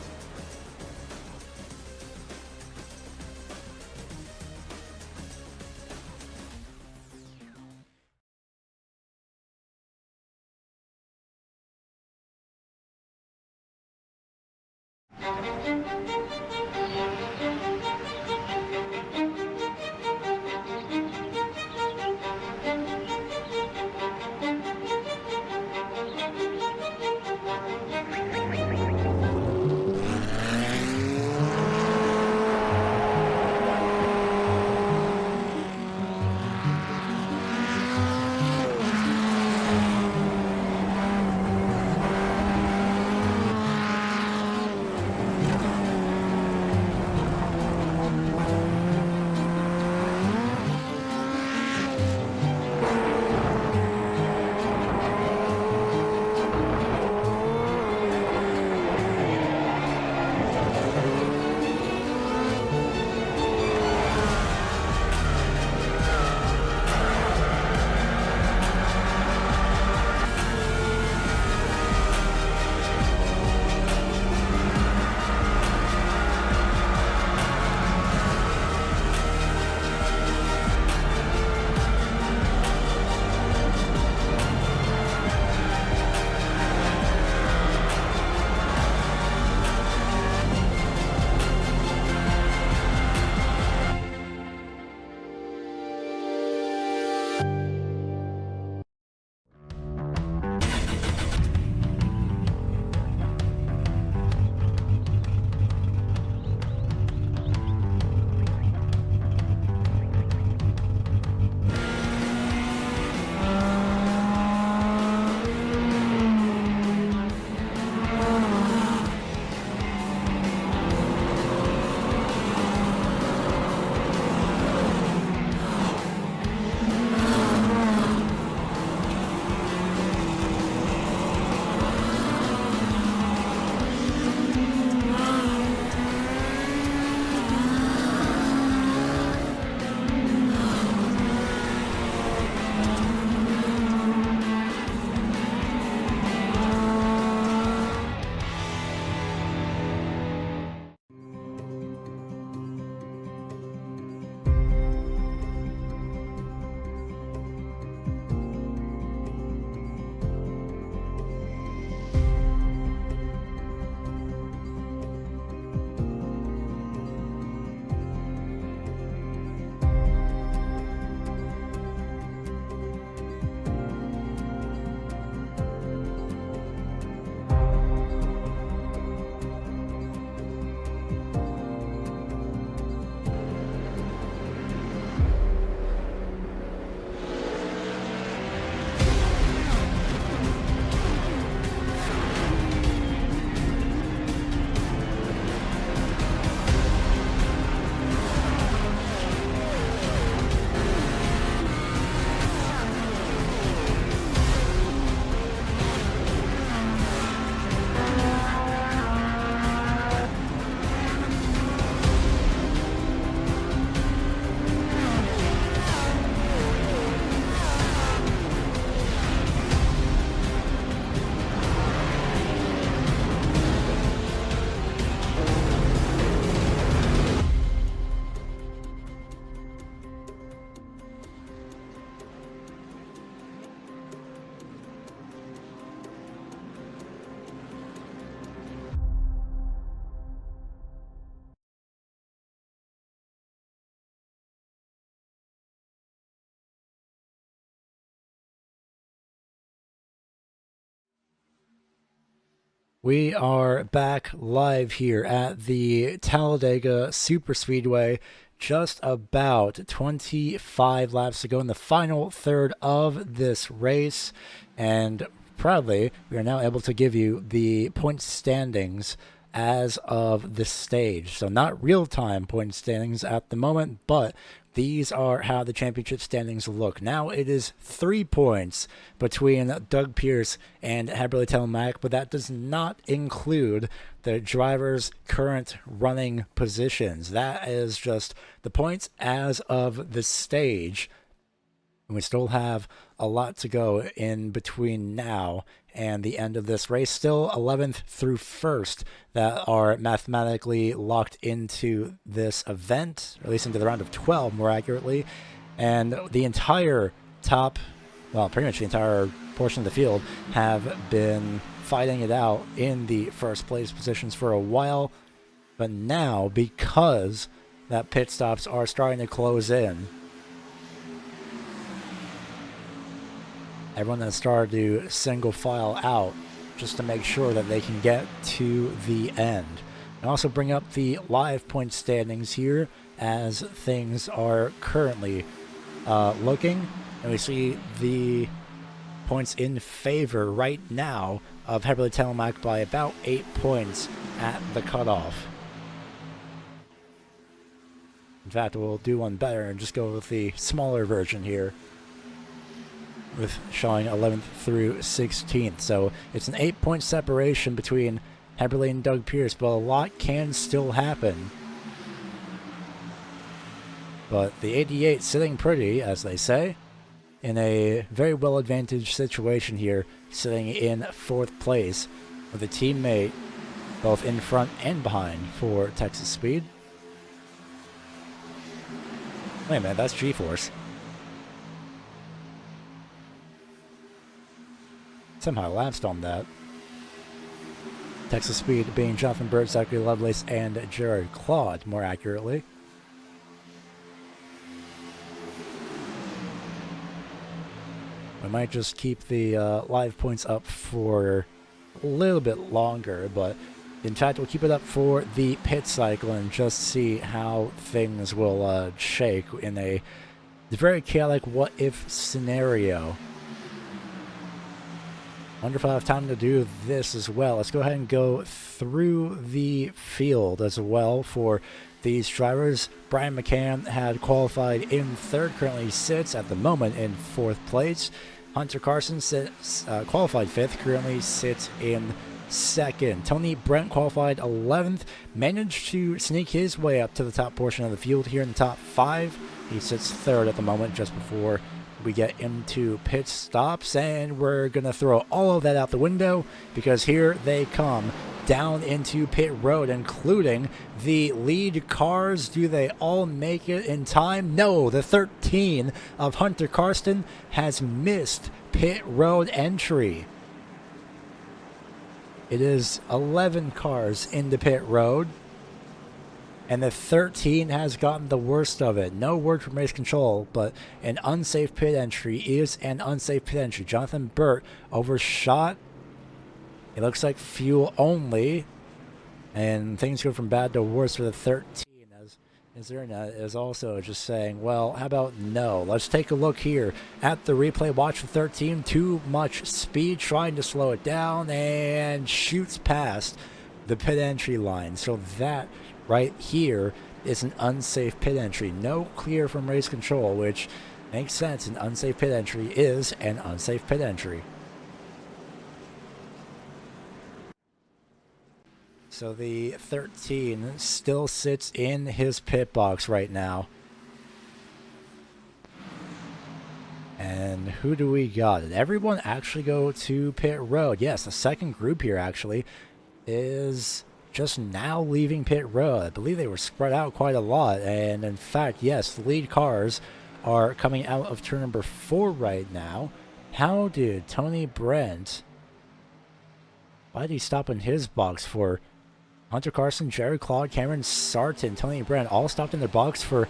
Speaker 1: We are back live here at the Talladega Superspeedway. Just about 25 laps to go in the final third of this race. And proudly, we are now able to give you the point standings as of this stage. So not real-time point standings at the moment, but these are how the championship standings look. Now it is 3 points between Doug Peirce and Heberly Telemac, but that does not include the drivers' current running positions. That is just the points as of the stage. And we still have a lot to go in between now and the end of this race. Still 11th through 1st that are mathematically locked into this event, or at least into the round of 12 more accurately. And the entire top, well, pretty much the entire portion of the field have been fighting it out in the first place positions for a while. But now, because that pit stops are starting to close in, everyone has started to single file out just to make sure that they can get to the end. And also bring up the live point standings here as things are currently looking. And we see the points in favor right now of Heberly Telemac by about 8 points at the cutoff. In fact, we'll do one better and just go with the smaller version here, with showing 11th through 16th. So it's an 8-point separation between Heberly and Doug Peirce, but a lot can still happen. But the 88 sitting pretty, as they say, in a very well-advantaged situation here, sitting in 4th place with a teammate both in front and behind for Texas Speed. Wait a minute, that's G-Force. Somehow lapsed on that. Texas Speed being Jonathan Burt, Zachary Lovelace, and Jared Claude, more accurately. We might just keep the live points up for a little bit longer, but in fact we'll keep it up for the pit cycle and just see how things will shake in a very chaotic what-if scenario. Wonder if I have time to do this as well. Let's go ahead and go through the field as well for these drivers. Brian McCann had qualified in 3rd, currently sits at the moment in 4th place. Hunter Carson qualified 5th, currently sits in 2nd. Tony Brent qualified 11th, managed to sneak his way up to the top portion of the field here in the top 5. He sits 3rd at the moment, just before we get into pit stops, and we're going to throw all of that out the window because here they come down into pit road, including the lead cars. Do they all make it in time? No, the 13 of Hunter Carson has missed pit road entry. It is 11 cars into pit road, and the 13 has gotten the worst of it. No word from race control, but an unsafe pit entry is an unsafe pit entry. Jonathan Burt overshot. It looks like fuel only, and things go from bad to worse for the 13. As Internet is also just saying, well, how about no? Let's take a look here at the replay. Watch the 13. Too much speed, trying to slow it down, and shoots past the pit entry line. So that right here is an unsafe pit entry. No clear from race control, which makes sense. An unsafe pit entry is an unsafe pit entry. So the 13 still sits in his pit box right now. And who do we got? Did everyone actually go to pit road? Yes, the second group here actually is just now leaving pit road. I believe they were spread out quite a lot. And in fact, yes, the lead cars are coming out of turn number 4 right now. How did Tony Brent... Why did he stop in his box for... Hunter Carson, Jared Claude, Cameron Sarton, Tony Brent all stopped in their box for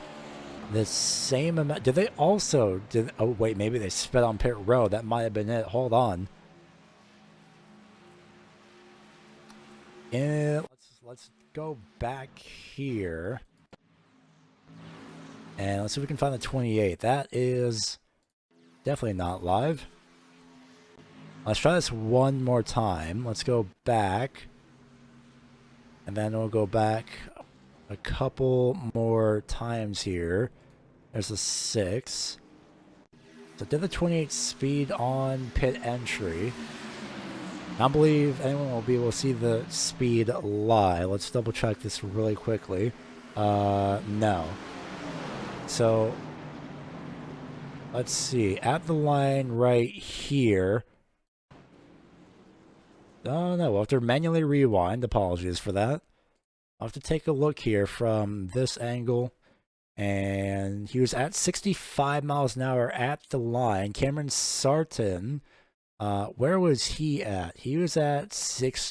Speaker 1: the same amount. Did they also... Oh, wait, maybe they sped on pit road. That might have been it. Hold on. And let's go back here. And let's see if we can find the 28. That is definitely not live. Let's try this one more time. Let's go back. And then we'll go back a couple more times here. There's a 6. So did the 28 speed on pit entry. I don't believe anyone will be able to see the speed live. Let's double check this really quickly. No. So, let's see. At the line right here. Oh no, we'll have to manually rewind. Apologies for that. I'll have to take a look here from this angle. And he was at 65 miles an hour at the line. Cameron Sarton, where was he at? He was at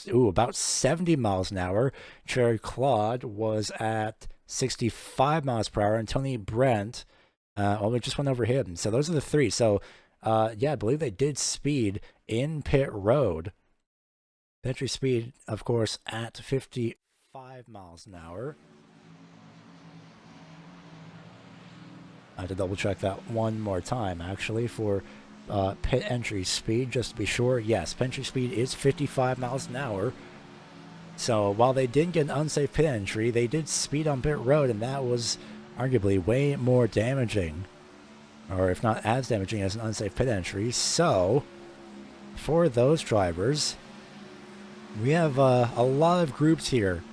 Speaker 1: about 70 miles an hour. Jared Claude was at 65 miles per hour, and Tony Brent, we just went over him. So those are the three. So, yeah, I believe they did speed in pit road. Entry speed, of course, at 55 miles an hour. I have to double check that one more time, actually, for pit entry speed, just to be sure. Yes, pit entry speed is 55 miles an hour. So while they didn't get an unsafe pit entry, they did speed on pit road, and that was arguably way more damaging, or if not as damaging as an unsafe pit entry. So for those drivers, we have a lot of groups here.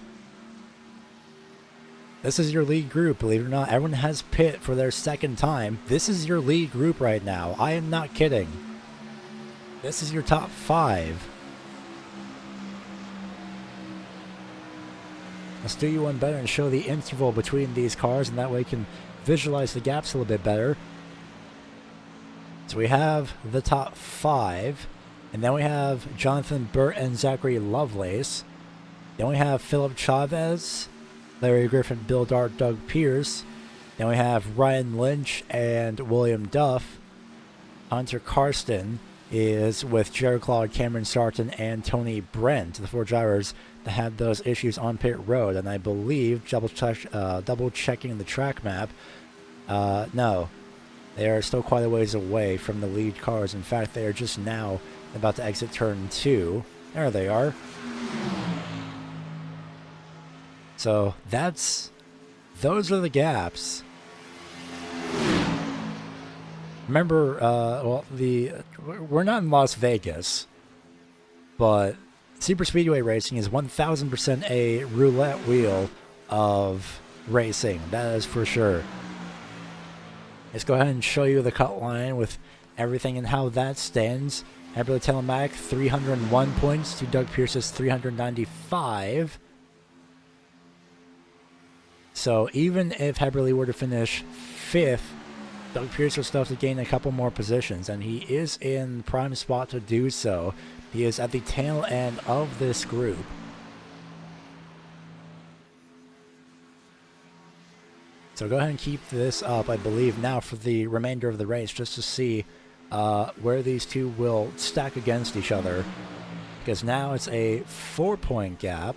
Speaker 1: This is your lead group, believe it or not. Everyone has pit for their second time. This is your lead group right now. I am not kidding. This is your top 5. Let's do you one better and show the interval between these cars, and that way you can visualize the gaps a little bit better. So we have the top 5, and then we have Jonathan Burt and Zachary Lovelace. Then we have Philip Chavez, Larry Griffin, Bill Dart, Doug Peirce. Then we have Ryan Lynch and William Duff. Hunter Karsten is with Jared Claude, Cameron Sarton, and Tony Brent, the 4 drivers that had those issues on pit road. And I believe, double checking the track map, no, they are still quite a ways away from the lead cars. In fact, they are just now about to exit turn 2. There they are. So those are the gaps. Remember, we're not in Las Vegas, but Superspeedway racing is 1000% a roulette wheel of racing. That is for sure. Let's go ahead and show you the cut line with everything and how that stands. Happily Telemac, 301 points to Doug Peirce's 395. So even if Heberly were to finish 5th, Doug Peirce will still have to gain a couple more positions, and he is in prime spot to do so. He is at the tail end of this group. So go ahead and keep this up, I believe, now for the remainder of the race, just to see where these two will stack against each other. Because now it's a 4-point gap.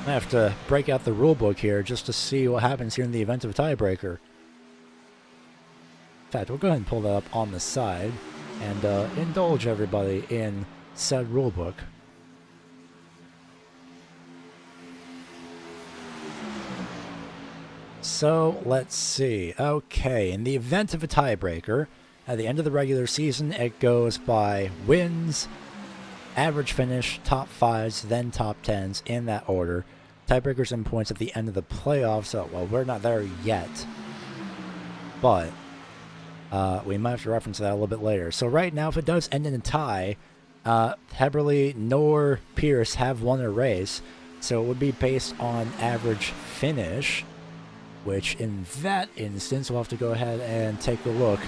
Speaker 1: I have to break out the rule book here just to see what happens here in the event of a tiebreaker. In fact, we'll go ahead and pull that up on the side and indulge everybody in said rule book. So, let's see. Okay, in the event of a tiebreaker, at the end of the regular season, it goes by wins, average finish, top 5s, then top 10s, in that order. Tiebreakers and points at the end of the playoffs, so, well, we're not there yet. But we might have to reference that a little bit later. So right now, if it does end in a tie, Heberly nor Peirce have won a race, so it would be based on average finish, which in that instance, we'll have to go ahead and take a look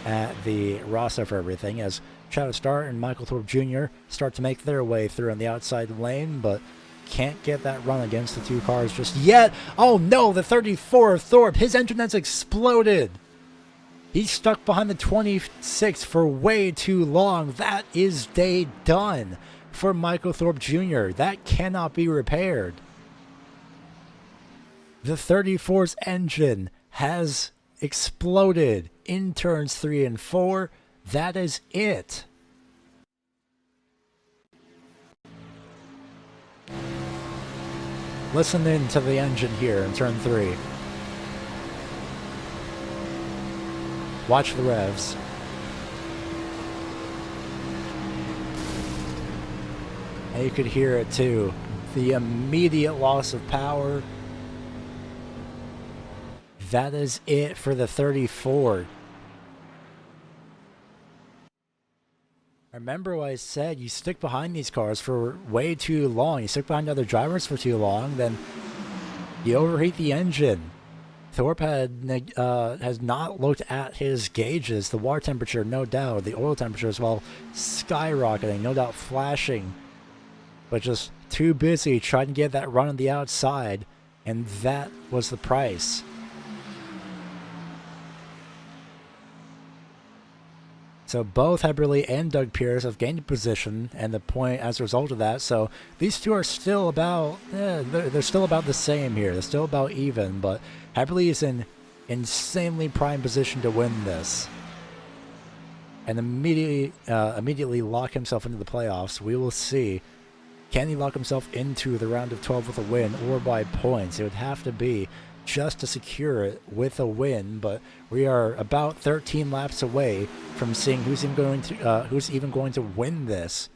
Speaker 1: at the roster for everything, as Travis Start and Michael Thorpe Jr. start to make their way through on the outside lane, but can't get that run against the two cars just yet. Oh no, the 34 of Thorpe, his engine has exploded. He's stuck behind the 26 for way too long. That is day done for Michael Thorpe Jr. That cannot be repaired. The 34's engine has exploded in turns 3 and 4. That is it. Listen in to the engine here in turn 3. Watch the revs. And you could hear it too. The immediate loss of power. That is it for the 34. Remember what I said, you stick behind these cars for way too long. You stick behind other drivers for too long, then you overheat the engine. Thorpe has not looked at his gauges. The water temperature, no doubt. The oil temperature as well, skyrocketing, no doubt flashing. But just too busy trying to get that run on the outside, and that was the price. So both Heberly and Doug Peirce have gained a position and the point as a result of that. So these two are still about, they're still about the same here. They're still about even, but Heberly is in insanely prime position to win this. And immediately lock himself into the playoffs. We will see. Can he lock himself into the round of 12 with a win or by points? It would have to be just to secure it with a win, but we are about 13 laps away from seeing who's even going to win this.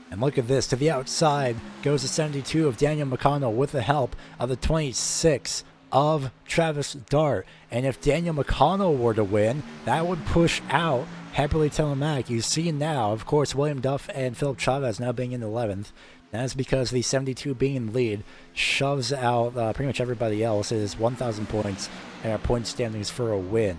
Speaker 1: And look at this, to the outside goes the 72 of Daniel McConnell with the help of the 26 of Travis Dart. And if Daniel McConnell were to win, that would push out Heberly Telemac. You see now, of course, William Duff and Philip Chavez now being in 11th. That's because the 72 being in lead shoves out pretty much everybody else. It is 1,000 points and our point standings for a win.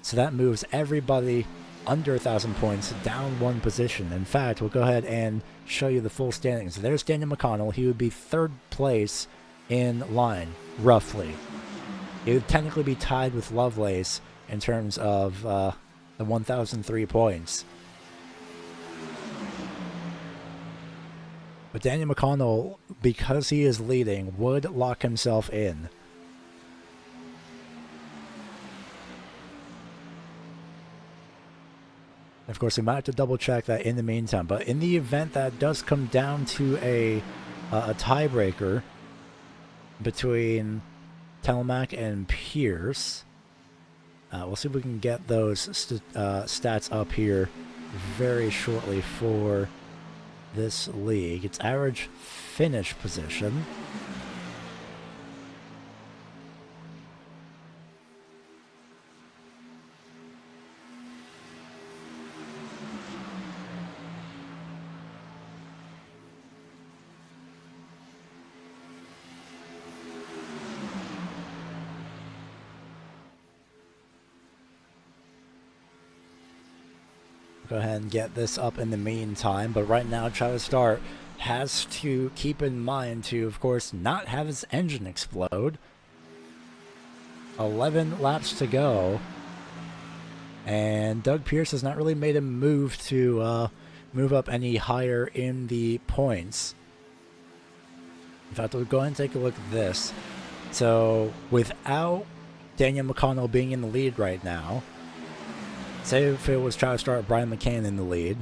Speaker 1: So that moves everybody under 1,000 points down one position. In fact, we'll go ahead and show you the full standings. There's Daniel McConnell. He would be 3rd place in line, roughly. He would technically be tied with Lovelace in terms of the 1,003 points. But Daniel McConnell, because he is leading, would lock himself in. Of course, we might have to double check that in the meantime. But in the event that does come down to a tiebreaker between Telemac and Peirce, we'll see if we can get those stats up here very shortly for this league. Its average finish position. Go ahead and get this up in the meantime, but right now Travis Dart has to keep in mind to, of course, not have his engine explode. 11 laps to go, and Doug Peirce has not really made a move to move up any higher in the points. In fact, we'll go ahead and take a look at this. So without Daniel McConnell being in the lead right now, say if it was Travis Dart or Brian McCann in the lead,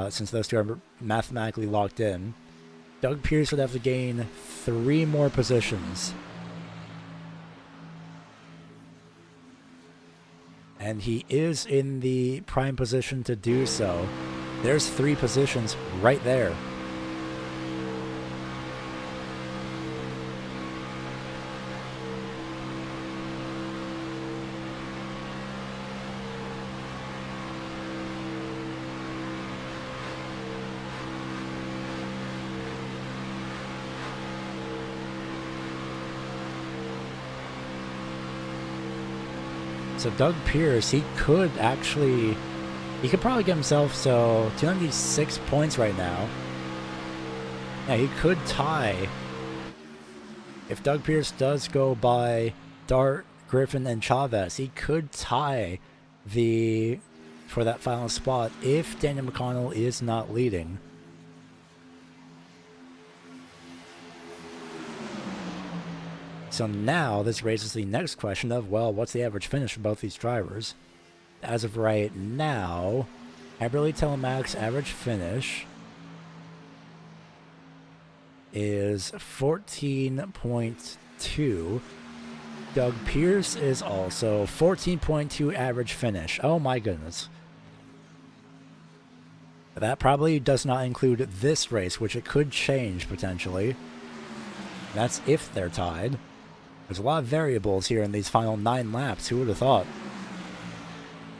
Speaker 1: since those two are mathematically locked in, Doug Peirce would have to gain 3 more positions. And he is in the prime position to do so. There's 3 positions right there. So Doug Peirce, he could probably get himself 296 points right now. Yeah, he could tie. If Doug Peirce does go by Dart, Griffin, and Chavez, he could tie the for that final spot if Daniel McConnell is not leading. So now this raises the next question of, well, what's the average finish for both these drivers? As of right now, Eberly Telematics average finish is 14.2. Doug Peirce is also 14.2 average finish. Oh my goodness. That probably does not include this race, which it could change potentially. That's if they're tied. There's a lot of variables here in these final 9 laps. Who would have thought?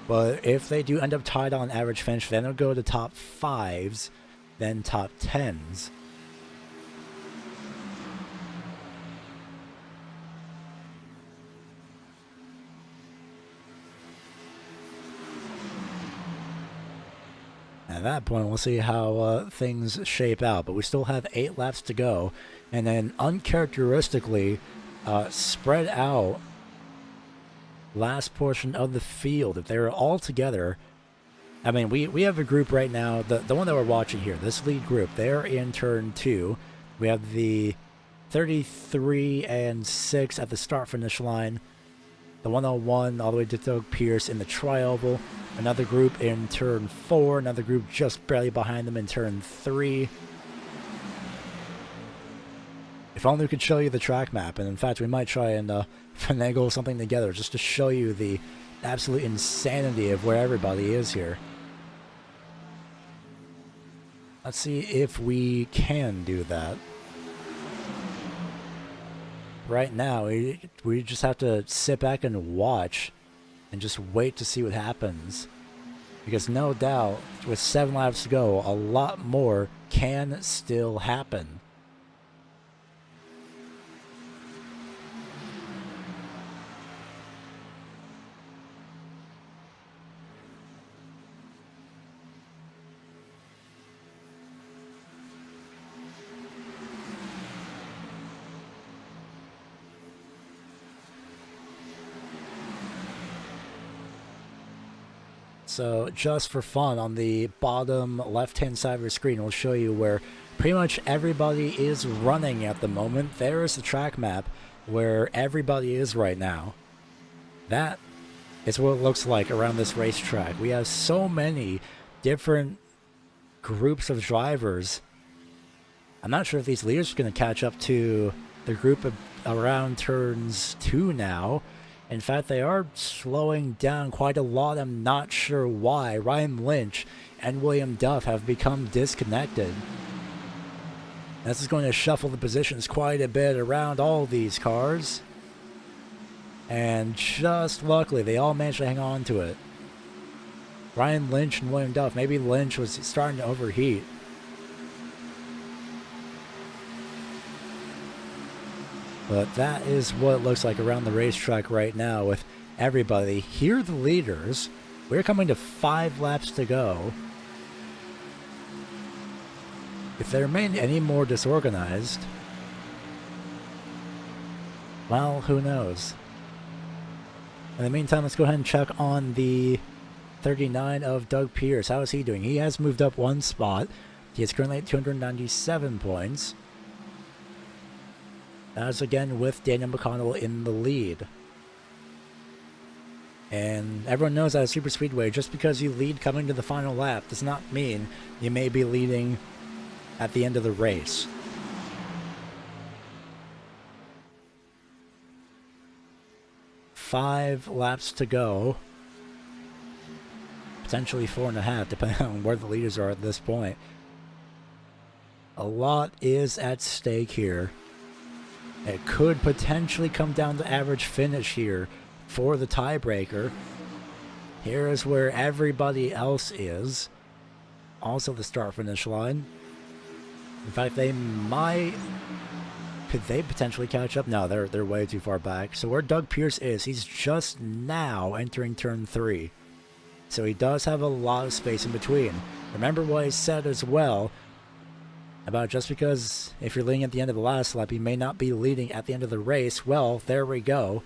Speaker 1: But if they do end up tied on average finish, then they'll go to top 5s, then top 10s. At that point, we'll see how things shape out. But we still have 8 laps to go. And then uncharacteristically spread out last portion of the field. If they were all together, I mean, we have a group right now, the one that we're watching here, this lead group, they're in turn 2. We have the 33 and 6 at the start-finish line. The 101 all the way to Doug Peirce in the tri-oval. Another group in turn 4. Another group just barely behind them in turn 3. If only we could show you the track map. And in fact, we might try and finagle something together just to show you the absolute insanity of where everybody is here. Let's see if we can do that. Right now, we just have to sit back and watch and just wait to see what happens. Because no doubt, with 7 laps to go, a lot more can still happen. So just for fun, on the bottom left-hand side of your screen, we'll show you where pretty much everybody is running at the moment. There is the track map where everybody is right now. That is what it looks like around this racetrack. We have so many different groups of drivers. I'm not sure if these leaders are going to catch up to the group around turns 2 now. In fact, they are slowing down quite a lot. I'm not sure why. Ryan Lynch and William Duff have become disconnected. This is going to shuffle the positions quite a bit around all these cars. And just luckily, they all managed to hang on to it. Ryan Lynch and William Duff. Maybe Lynch was starting to overheat. But that is what it looks like around the racetrack right now with everybody. Here are the leaders. We're coming to 5 laps to go. If they remain any more disorganized, well, who knows? In the meantime, let's go ahead and check on the 39 of Doug Peirce. How is he doing? He has moved up 1 spot. He is currently at 297 points. As again with Daniel McConnell in the lead. And everyone knows that at Super Speedway, just because you lead coming to the final lap does not mean you may be leading at the end of the race. Five laps to go. Potentially 4.5, depending on where the leaders are at this point. A lot is at stake here. It could potentially come down to average finish here for the tiebreaker. Here is where everybody else is. Also the start-finish line. In fact, they might... Could they potentially catch up? No, they're way too far back. So where Doug Peirce is, he's just now entering turn 3. So he does have a lot of space in between. Remember what I said as well about just because if you're leading at the end of the last lap, you may not be leading at the end of the race. Well, there we go.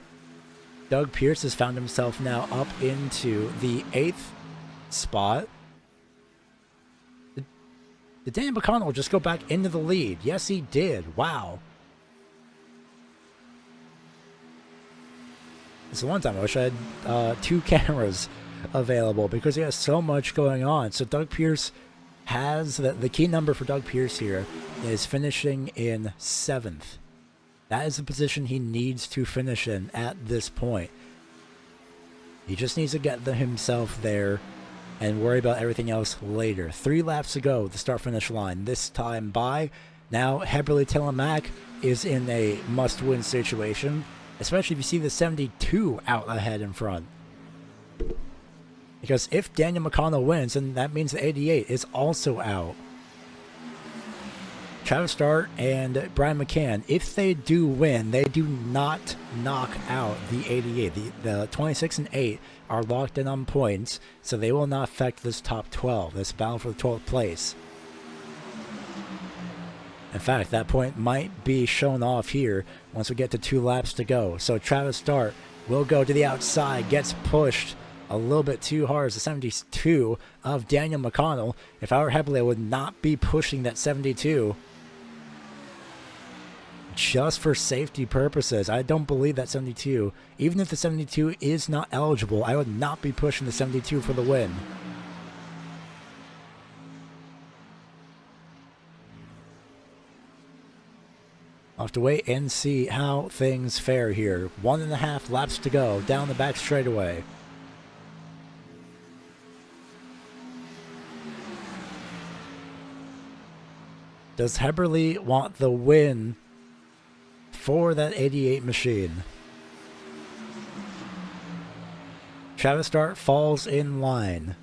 Speaker 1: Doug Peirce has found himself now up into the 8th spot. Did Daniel McConnell just go back into the lead? Yes, he did. Wow. It's the one time I wish I had 2 cameras available because he has so much going on. So Doug Peirce has the key number for Doug Peirce here is finishing in 7th. That is the position he needs to finish in at this point. He just needs to get himself there and worry about everything else later. 3 laps to go, the start-finish line. This time by. Now, Heberly Telemack is in a must-win situation, especially if you see the 72 out ahead in front. Because if Daniel McConnell wins, then that means the 88 is also out. Travis Start and Brian McCann, if they do win, they do not knock out the 88. The 26 and 8 are locked in on points, so they will not affect this top 12, this battle for the 12th place. In fact, that point might be shown off here once we get to 2 laps to go. So Travis Start will go to the outside, gets pushed a little bit too hard as the 72 of Daniel McConnell. If I were Heberly, I would not be pushing that 72. Just for safety purposes. I don't believe that 72, even if the 72 is not eligible, I would not be pushing the 72 for the win. I'll have to wait and see how things fare here. 1.5 laps to go down the back straightaway. Does Heberly want the win for that 88 machine? Travis Start falls in line.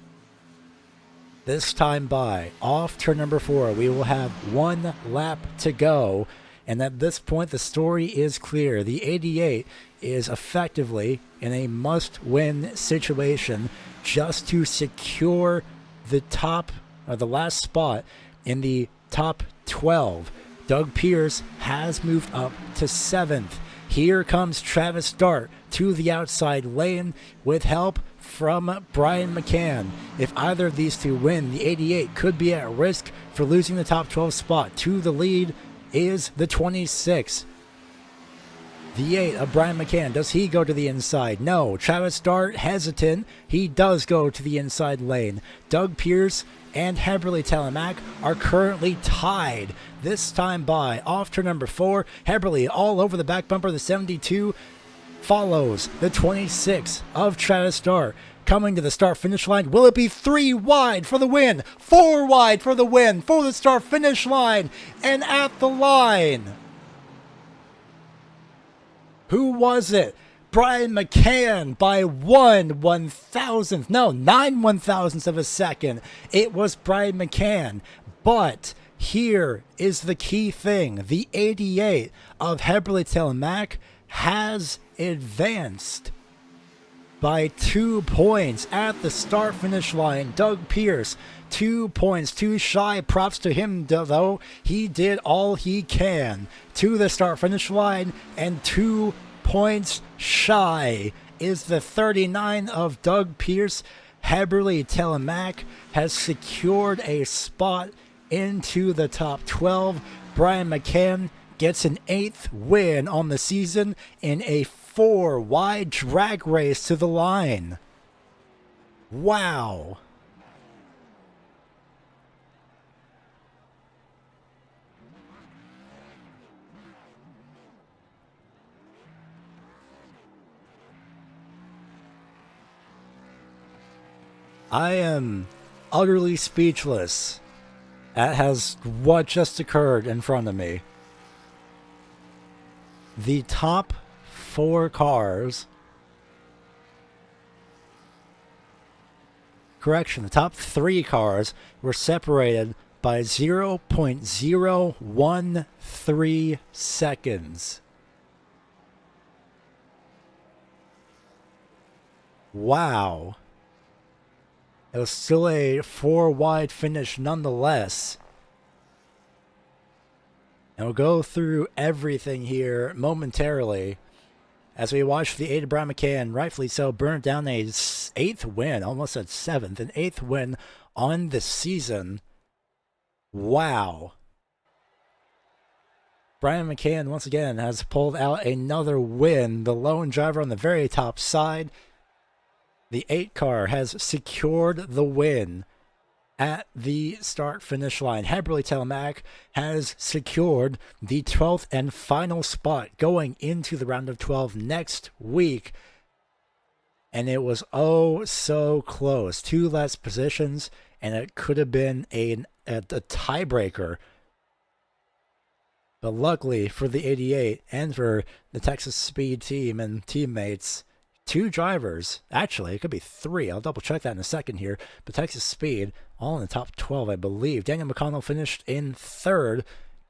Speaker 1: This time by. Off turn number 4, we will have 1 lap to go. And at this point, the story is clear. The 88 is effectively in a must-win situation just to secure the top, or the last spot in the top 12. Doug Peirce has moved up to 7th. Here comes Travis Start to the outside lane with help from Brian McCann. If either of these two win, the 88 could be at risk for losing the top 12 spot. To the lead is the 26. The 8 of Brian McCann. Does he go to the inside? No. Travis Start, hesitant. He does go to the inside lane. Doug Peirce and Heberly Telemack are currently tied. This time by. Off turn number 4. Heberly all over the back bumper. The 72 follows the 26 of Travis Start. Coming to the start-finish line. Will it be 3 wide for the win? 4 wide for the win for the start-finish line. And at the line, who was it? Brian McCann by 1/1000th. No, 9/1000ths of a second. It was Brian McCann. But here is the key thing. The 88 of Heberly Telemack has advanced by 2 points at the start-finish line. Doug Peirce, 2 points too shy. Props to him, though. He did all he can to the start-finish line, and 2 points shy is the 39 of Doug Peirce. Heberly Telemack has secured a spot into the top 12. Brian McCann gets an 8th win on the season in a 4-wide drag race to the line. Wow. I am utterly speechless at what just occurred in front of me. The top 4 cars. Correction, the top 3 cars were separated by 0.013 seconds. Wow. It was still a 4-wide finish nonetheless. And we'll go through everything here momentarily as we watch the 8 of Brian McCann, rightfully so, burn down a 8th win, almost at 7th, an 8th win on the season. Wow. Brian McCann, once again, has pulled out another win. The lone driver on the very top side. The 8 car has secured the win at the start-finish line. Heberly Telemac has secured the 12th and final spot going into the round of 12 next week. And it was oh so close. 2 less positions, and it could have been a tiebreaker. But luckily for the 88 and for the Texas Speed team and teammates, 2 drivers, actually, it could be 3. I'll double check that in a second here. But Texas Speed, all in the top 12, I believe. Daniel McConnell finished in 3rd.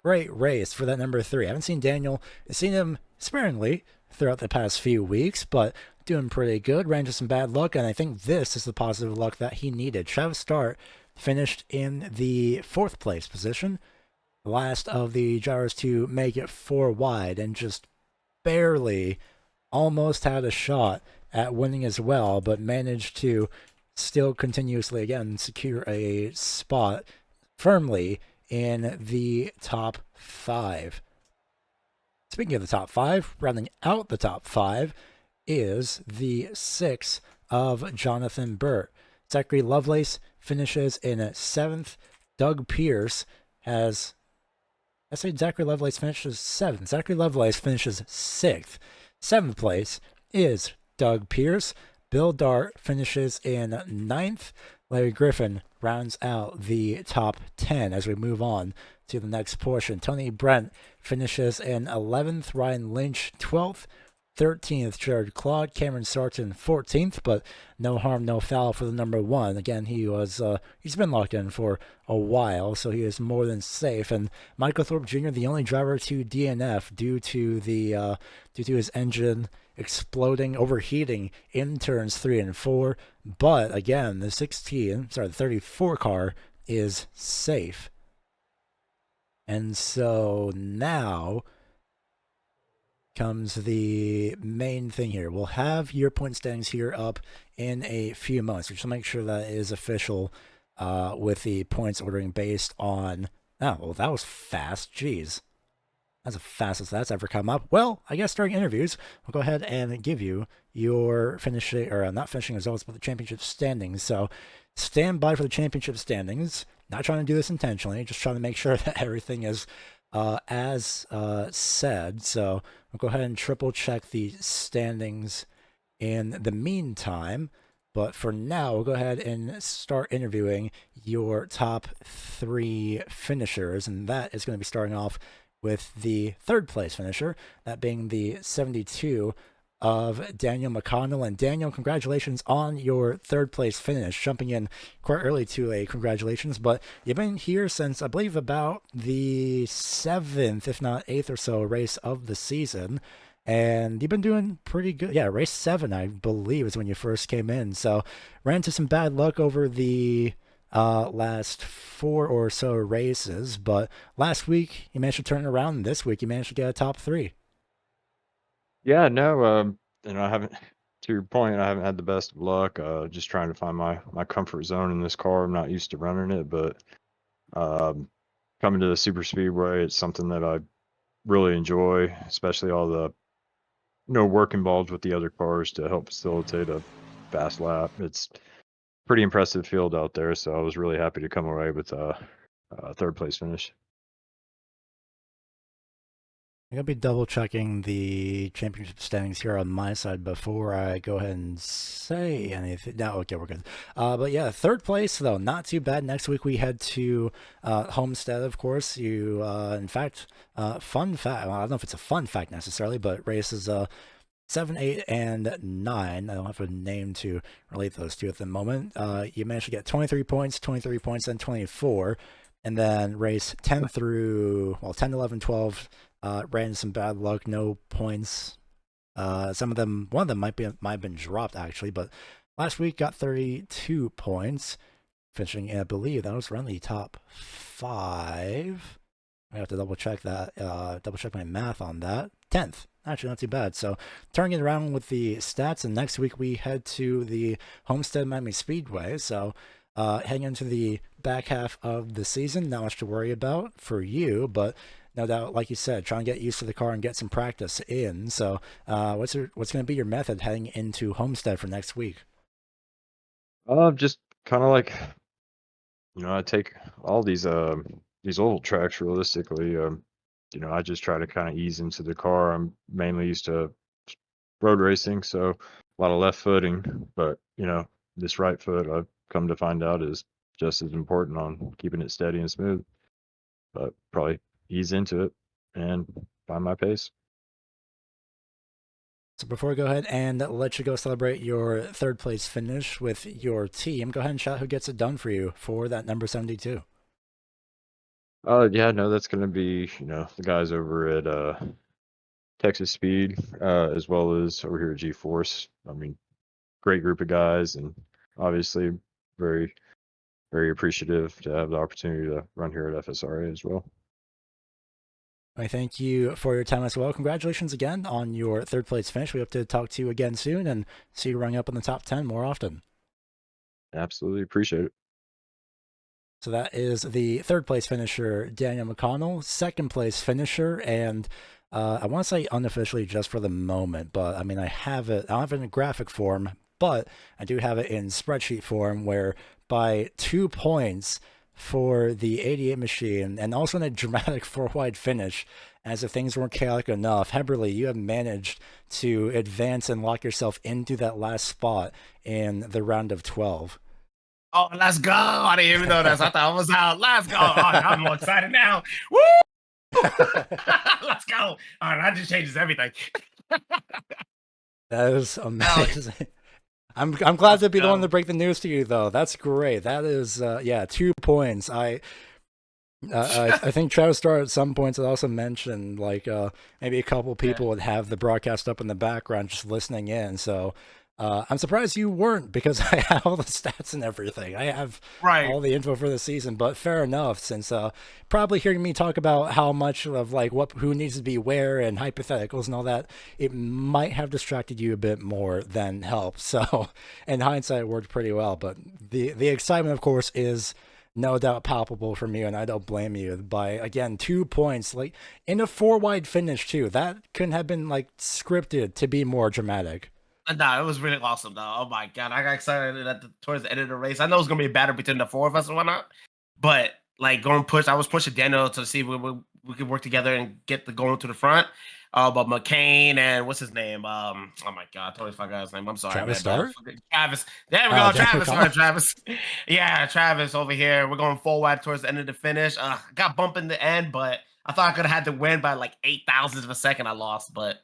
Speaker 1: Great race for that number 3. I haven't seen Daniel, I've seen him sparingly throughout the past few weeks, but doing pretty good. Ran into some bad luck, and I think this is the positive luck that he needed. Travis Start finished in the 4th place position. The last of the drivers to make it 4 wide, and just barely almost had a shot at winning as well, but managed to still continuously again secure a spot firmly in the top 5. Speaking of the top 5, rounding out the top 5 is the 6 of Jonathan Burt. Zachary Lovelace finishes in 7th. Doug Peirce has, I say Zachary Lovelace finishes 7th. Zachary Lovelace finishes 6th. 7th place is Doug Peirce. Bill Dart finishes in 9th. Larry Griffin rounds out the top 10 as we move on to the next portion. Tony Brent finishes in 11th. Ryan Lynch 12th. 13th, Jared Claude. Cameron Sarton 14th, but no harm, no foul for the number 1. Again, he's been locked in for a while, so he is more than safe. And Michael Thorpe Jr., the only driver to DNF due to his engine exploding, overheating in turns 3 and 4. But again, the 34 car is safe. And so now comes the main thing here. We'll have your point standings here up in a few moments. Just make sure that is official with the points ordering based on... Oh, well, that was fast. Jeez. That's the fastest that's ever come up. Well, I guess during interviews, we'll go ahead and give you your finishing, or not finishing results, but the championship standings. So stand by for the championship standings. Not trying to do this intentionally, just trying to make sure that everything is as said. So we'll go ahead and triple check the standings in the meantime. But for now, we'll go ahead and start interviewing your top 3 finishers. And that is going to be starting off with the 3rd place finisher, that being the 72 of Daniel McConnell. And Daniel, congratulations on your 3rd place finish, jumping in quite early to a congratulations. But you've been here since, I believe, about the 7th, if not 8th or so race of the season. And you've been doing pretty good. Yeah, race 7, I believe, is when you first came in. So ran into some bad luck over the last 4 or so races. But last week, you managed to turn it around. And this week, you managed to get a top 3.
Speaker 4: Yeah, no, I haven't, to your point, I haven't had the best of luck. Just trying to find my comfort zone in this car. I'm not used to running it, but coming to the super speedway, it's something that I really enjoy, especially all the work involved with the other cars to help facilitate a fast lap. It's pretty impressive field out there, so I was really happy to come away with a 3rd place finish.
Speaker 1: I'm going to be double checking the championship standings here on my side before I go ahead and say anything. No, okay, we're good. But yeah, 3rd place, though, not too bad. Next week we head to Homestead, of course. In fact, fun fact, well, I don't know if it's a fun fact necessarily, but races 7, 8, and 9. I don't have a name to relate those to at the moment. You managed to get 23 points, then 24. And then race 10 through, 10, 11, 12, ran into some bad luck, no points. One of them might have been dropped actually, but last week got 32 points, finishing, I believe that was around the top 5. I have to double check that. Double check my math on that. 10th. Actually, not too bad. So, turning it around with the stats, and next week we head to the Homestead Miami Speedway. So, heading into the back half of the season, not much to worry about for you, but no doubt, like you said, trying to get used to the car and get some practice in. So, what's going to be your method heading into Homestead for next week?
Speaker 4: Just kind of like, I take all these old tracks realistically. I just try to kind of ease into the car. I'm mainly used to road racing, so a lot of left footing, but this right foot I've come to find out is just as important on keeping it steady and smooth. But probably ease into it and find my pace.
Speaker 1: So before we go ahead and let you go celebrate your third place finish with your team, go ahead and shout who gets it done for you for that number 72.
Speaker 4: Yeah, no, that's gonna be, the guys over at Texas Speed, as well as over here at G-Force. I mean, great group of guys, and obviously very, very appreciative to have the opportunity to run here at FSRA as well.
Speaker 1: I thank you for your time as well. Congratulations again on your third place finish. We hope to talk to you again soon and see you running up in the top 10 more often.
Speaker 4: Absolutely appreciate it.
Speaker 1: So that is the third place finisher, Daniel McConnell. Second place finisher, and I want to say unofficially just for the moment, but I mean, I don't have it in graphic form, but I do have it in spreadsheet form where by 2 points for the 88 machine, and also in a dramatic 4-wide finish, as if things weren't chaotic enough, Heberly, you have managed to advance and lock yourself into that last spot in the round of 12.
Speaker 5: Oh, let's go. I didn't even know that. So I thought I was out. Let's go. Oh, I'm more excited now. Woo! Let's go. All right, that just changes everything.
Speaker 1: That is amazing. I'm glad to be the one to break the news to you, though. That's great. That is, 2 points. I think Travis Star at some points had also mentioned like maybe a couple people would have the broadcast up in the background just listening in. So I'm surprised you weren't, because I have all the stats and everything. I have all the info for the season, but fair enough, since probably hearing me talk about how much of like who needs to be where and hypotheticals and all that, it might have distracted you a bit more than helped. So in hindsight, it worked pretty well. But the excitement, of course, is no doubt palpable from you, and I don't blame you. By again 2 points, like in a 4-wide finish too. That couldn't have been like scripted to be more dramatic.
Speaker 5: No, it was really awesome, though. Oh my god, I got excited towards the end of the race. I know it was gonna be a battle between the 4 of us and whatnot, but like I was pushing Daniel to see if we could work together and get the going to the front. But McCain and what's his name? Oh my god, I totally forgot his name. I'm sorry,
Speaker 1: Travis
Speaker 5: man.
Speaker 1: Star?
Speaker 5: Travis. There we go, Travis.
Speaker 1: McCall.
Speaker 5: Travis. Yeah, Travis over here. We're going forward towards the end of the finish. Got bumped in the end, but I thought I could have had to win by like 8,000ths of a second. I lost, but.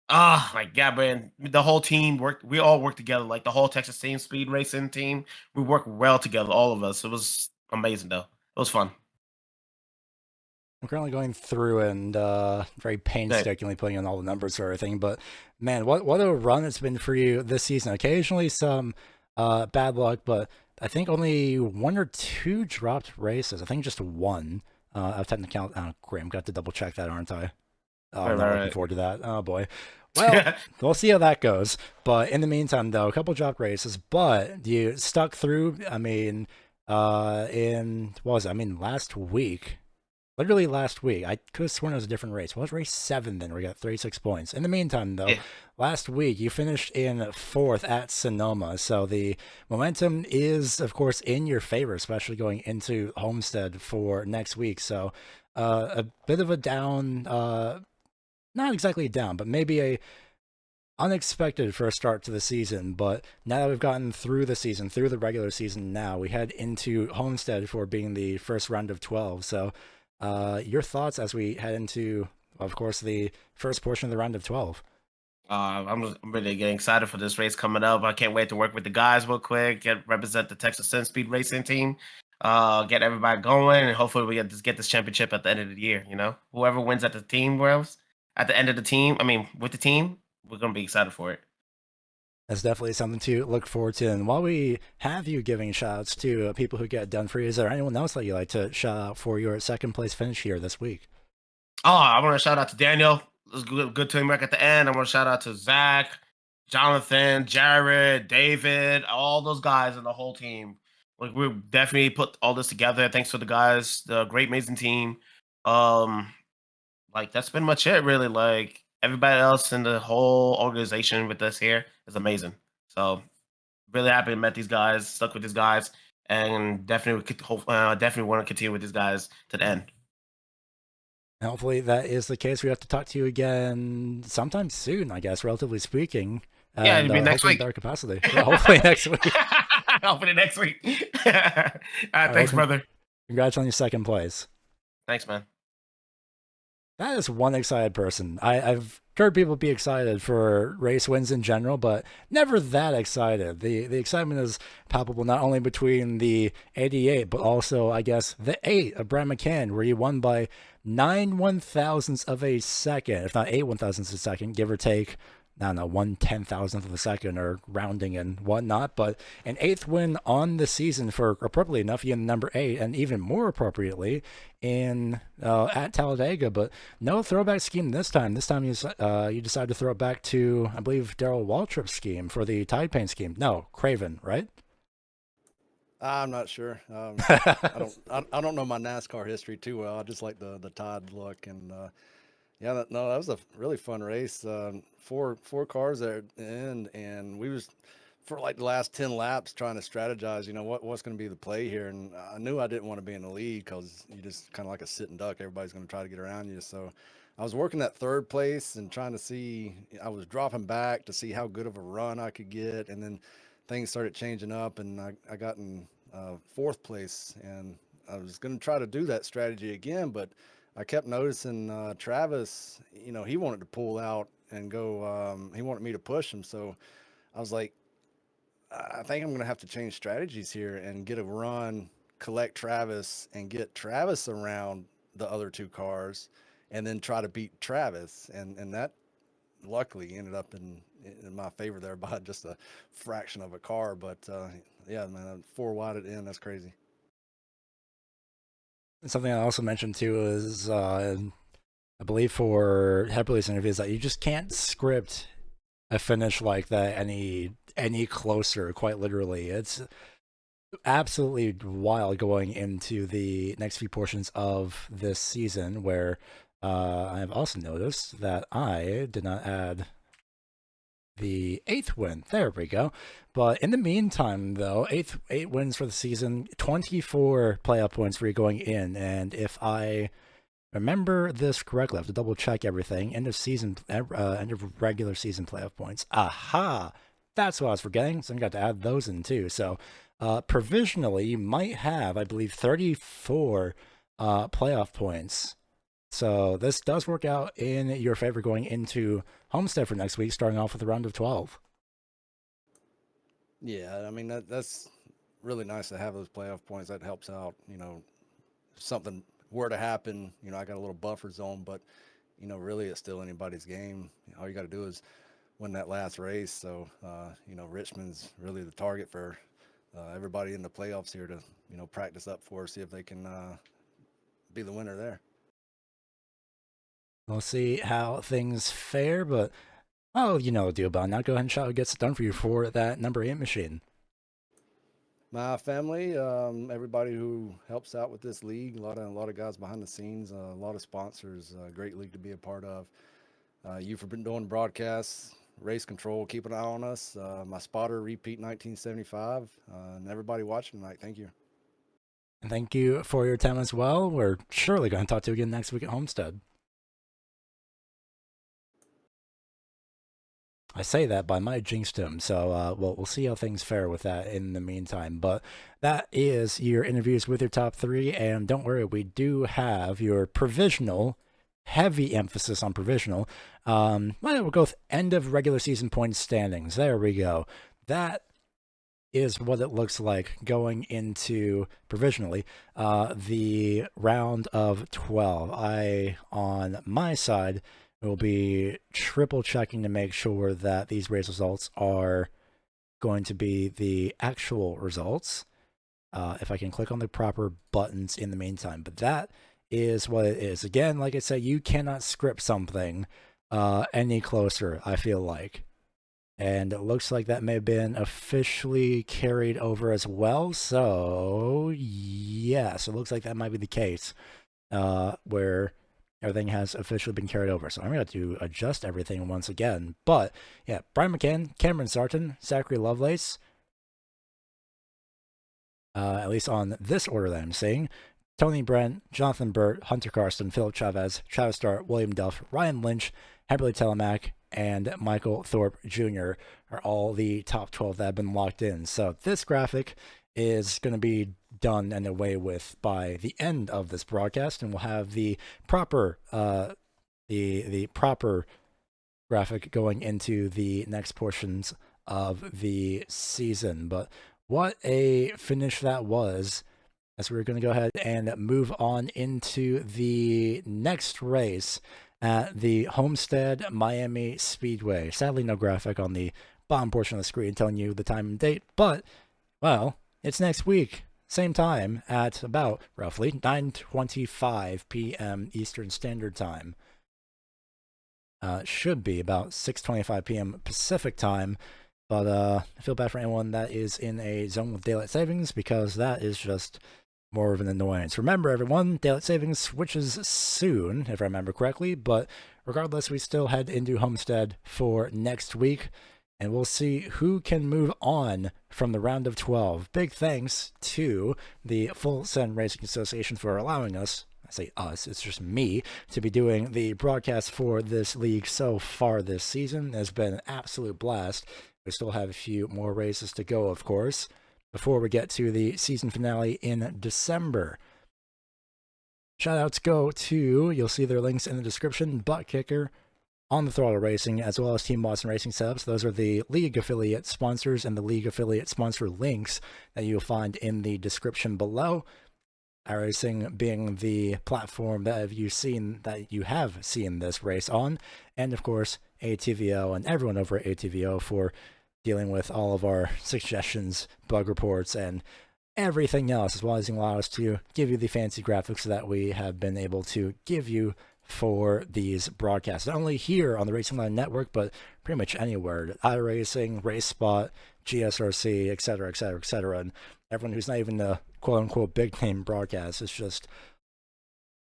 Speaker 5: Oh my god, man. The whole team worked. We all worked together. Like the whole Texas team, speed racing team. We worked well together, all of us. It was amazing, though. It was fun.
Speaker 1: I'm currently going through and very painstakingly putting in all the numbers for everything. But man, what a run it's been for you this season. Occasionally some bad luck, but I think only 1 or 2 dropped races. I think just 1 of technical. Oh, great. I'm got to double check that, aren't I? Oh, I'm not looking forward to that. Oh boy. Well, we'll see how that goes. But in the meantime, though, a couple dropped races, but you stuck through. I mean, last week, literally last week, I could have sworn it was a different race. Well, it was race 7 then, we got 36 points. In the meantime, though, last week you finished in 4th at Sonoma. So the momentum is, of course, in your favor, especially going into Homestead for next week. So a bit of a down, not exactly down, but maybe a unexpected first start to the season. But now that we've gotten through the season, through the regular season, now we head into Homestead for being the first round of 12. So your thoughts as we head into, of course, the first portion of the round of 12.
Speaker 5: I'm really getting excited for this race coming up. I can't wait to work with the guys real quick, represent the Texas Sin Speed Racing team, get everybody going, and hopefully we get this championship at the end of the year. Whoever wins at the team, at the end of the team, with the team, we're gonna be excited for it.
Speaker 1: That's definitely something to look forward to. And while we have you giving shout outs to people who get it done for you, is there anyone else that you like to shout out for your second place finish here this week?
Speaker 5: Oh, I want to shout out to Daniel. It was good teamwork at the end. I want to shout out to Zach, Jonathan, Jared, David, all those guys and the whole team. Like we definitely put all this together. Thanks to the guys, the great amazing team. Like that's been much it really. Like everybody else in the whole organization with us here is amazing. So really happy to met these guys, stuck with these guys, and definitely definitely want to continue with these guys to the end.
Speaker 1: Hopefully that is the case. We have to talk to you again sometime soon, I guess, relatively speaking.
Speaker 5: Yeah, it'll be next week.
Speaker 1: In better capacity. Yeah, hopefully next week.
Speaker 5: Hopefully next week. Thanks, brother.
Speaker 1: Congrats on your second place.
Speaker 5: Thanks, man.
Speaker 1: That is one excited person. I've heard people be excited for race wins in general, but never that excited. The excitement is palpable not only between the 88, but also, I guess, the 8 of Brad McCann, where he won by 9 1,000ths of a second, if not 8 1,000ths of a second, give or take. I don't know, 1/10,000th of a second or rounding and whatnot, but an 8th win on the season for, appropriately enough, in number 8, and even more appropriately in at Talladega. But no throwback scheme this time. This time you decided to throw it back to, I believe, Darrell Waltrip's scheme for the Tide Paint scheme. No, Craven, right?
Speaker 6: I'm not sure. I don't know my NASCAR history too well. I just like the Tide look and. Yeah, that was a really fun race. Four cars at the end, and we was for like the last 10 laps trying to strategize. You know what's going to be the play here, and I knew I didn't want to be in the lead because you just kind of like a sitting duck. Everybody's going to try to get around you. So I was working that third place and trying to see. I was dropping back to see how good of a run I could get, and then things started changing up, and I got in fourth place, and I was going to try to do that strategy again, but I kept noticing Travis, you know, he wanted to pull out and go, he wanted me to push him. So I was like, I think I'm going to have to change strategies here and get a run, collect Travis, and get Travis around the other two cars and then try to beat Travis. And that luckily ended up in my favor there by just a fraction of a car. But yeah, man, 4 wide at the end, that's crazy.
Speaker 1: Something I also mentioned too is, I believe for head police interviews, that you just can't script a finish like that any closer. Quite literally, it's absolutely wild going into the next few portions of this season, where I have also noticed that I did not add the 8th win. There we go. But in the meantime, though, 8 wins for the season, 24 playoff points for you going in. And if I remember this correctly, I have to double check everything. End of regular season playoff points. Aha! That's what I was forgetting. So I got to add those in too. So provisionally, you might have, I believe, 34 playoff points. So this does work out in your favor going into Homestead for next week, starting off with a round of 12.
Speaker 6: Yeah, I mean, that's really nice to have those playoff points. That helps out, you know, if something were to happen, you know, I got a little buffer zone, but, you know, really it's still anybody's game. All you got to do is win that last race. So, you know, Richmond's really the target for everybody in the playoffs here to, you know, practice up for, see if they can be the winner there.
Speaker 1: We'll see how things fare, but, oh, you know the deal about now. Go ahead and shout what gets it done for you for that number 8 machine.
Speaker 6: My family, everybody who helps out with this league, a lot of guys behind the scenes, a lot of sponsors, great league to be a part of. You for been doing broadcasts, race control, keep an eye on us. My spotter, Repeat 1975, and everybody watching tonight, thank you.
Speaker 1: And thank you for your time as well. We're surely going to talk to you again next week at Homestead. I say that, but I might jinxed him, so we'll see how things fare with that in the meantime. But that is your interviews with your top 3, and don't worry, we do have your provisional, heavy emphasis on provisional. Well, we'll go with end of regular season points standings. There we go. That is what it looks like going into provisionally the round of 12. I, on my side, will be triple checking to make sure that these race results are going to be the actual results. If I can click on the proper buttons in the meantime. But that is what it is. Again, like I said, you cannot script something any closer, I feel like. And it looks like that may have been officially carried over as well. So, yes, it looks like that might be the case where everything has officially been carried over. So I'm going to adjust everything once again. But, yeah, Brian McCann, Cameron Sarton, Zachary Lovelace, at least on this order that I'm seeing, Tony Brent, Jonathan Burt, Hunter Karsten, Philip Chavez, Travis Starr, William Duff, Ryan Lynch, Hamberly Telemack, and Michael Thorpe Jr. are all the top 12 that have been locked in. So this graphic is going to be done and away with by the end of this broadcast, and we'll have the proper the proper graphic going into the next portions of the season. But what a finish that was, as we're going to go ahead and move on into the next race at the Homestead Miami Speedway. Sadly, no graphic on the bottom portion of the screen telling you the time and date, but, well, it's next week, same time, at about, roughly, 9:25 p.m. Eastern Standard Time. Should be about 6:25 p.m. Pacific Time. But I feel bad for anyone that is in a zone with daylight savings, because that is just more of an annoyance. Remember, everyone, daylight savings switches soon, if I remember correctly. But regardless, we still head into Homestead for next week, and we'll see who can move on from the round of 12. Big thanks to the Full Send Racing Association for allowing us, I say us, it's just me, to be doing the broadcast for this league so far this season. It's been an absolute blast. We still have a few more races to go, of course, before we get to the season finale in December. Shoutouts go to, you'll see their links in the description, Butt Kicker, On the Throttle Racing, as well as Team Boston Racing Setups. Those are the league affiliate sponsors and the league affiliate sponsor links that you'll find in the description below. iRacing being the platform that you have seen this race on, and of course ATVO and everyone over at ATVO for dealing with all of our suggestions, bug reports, and everything else, as well as allow us to give you the fancy graphics that we have been able to give you for these broadcasts, not only here on the Racing Line Network, but pretty much anywhere. iRacing, RaceSpot, GSRC, etc., etc., etc., and everyone who's not even a quote-unquote big-name broadcast. It's just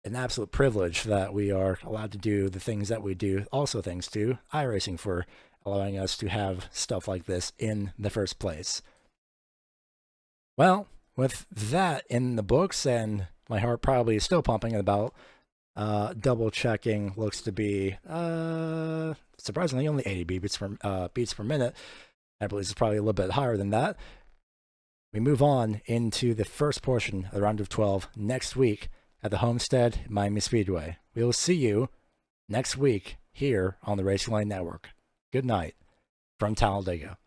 Speaker 1: an absolute privilege that we are allowed to do the things that we do. Also thanks to iRacing for allowing us to have stuff like this in the first place. Well, with that in the books, and my heart probably is still pumping at about double-checking, looks to be surprisingly only 80 beats per minute. I believe it's probably a little bit higher than that. We move on into the first portion of the round of 12 next week at the Homestead Miami Speedway. We will see you next week here on the Racing Line Network. Good night from Talladega.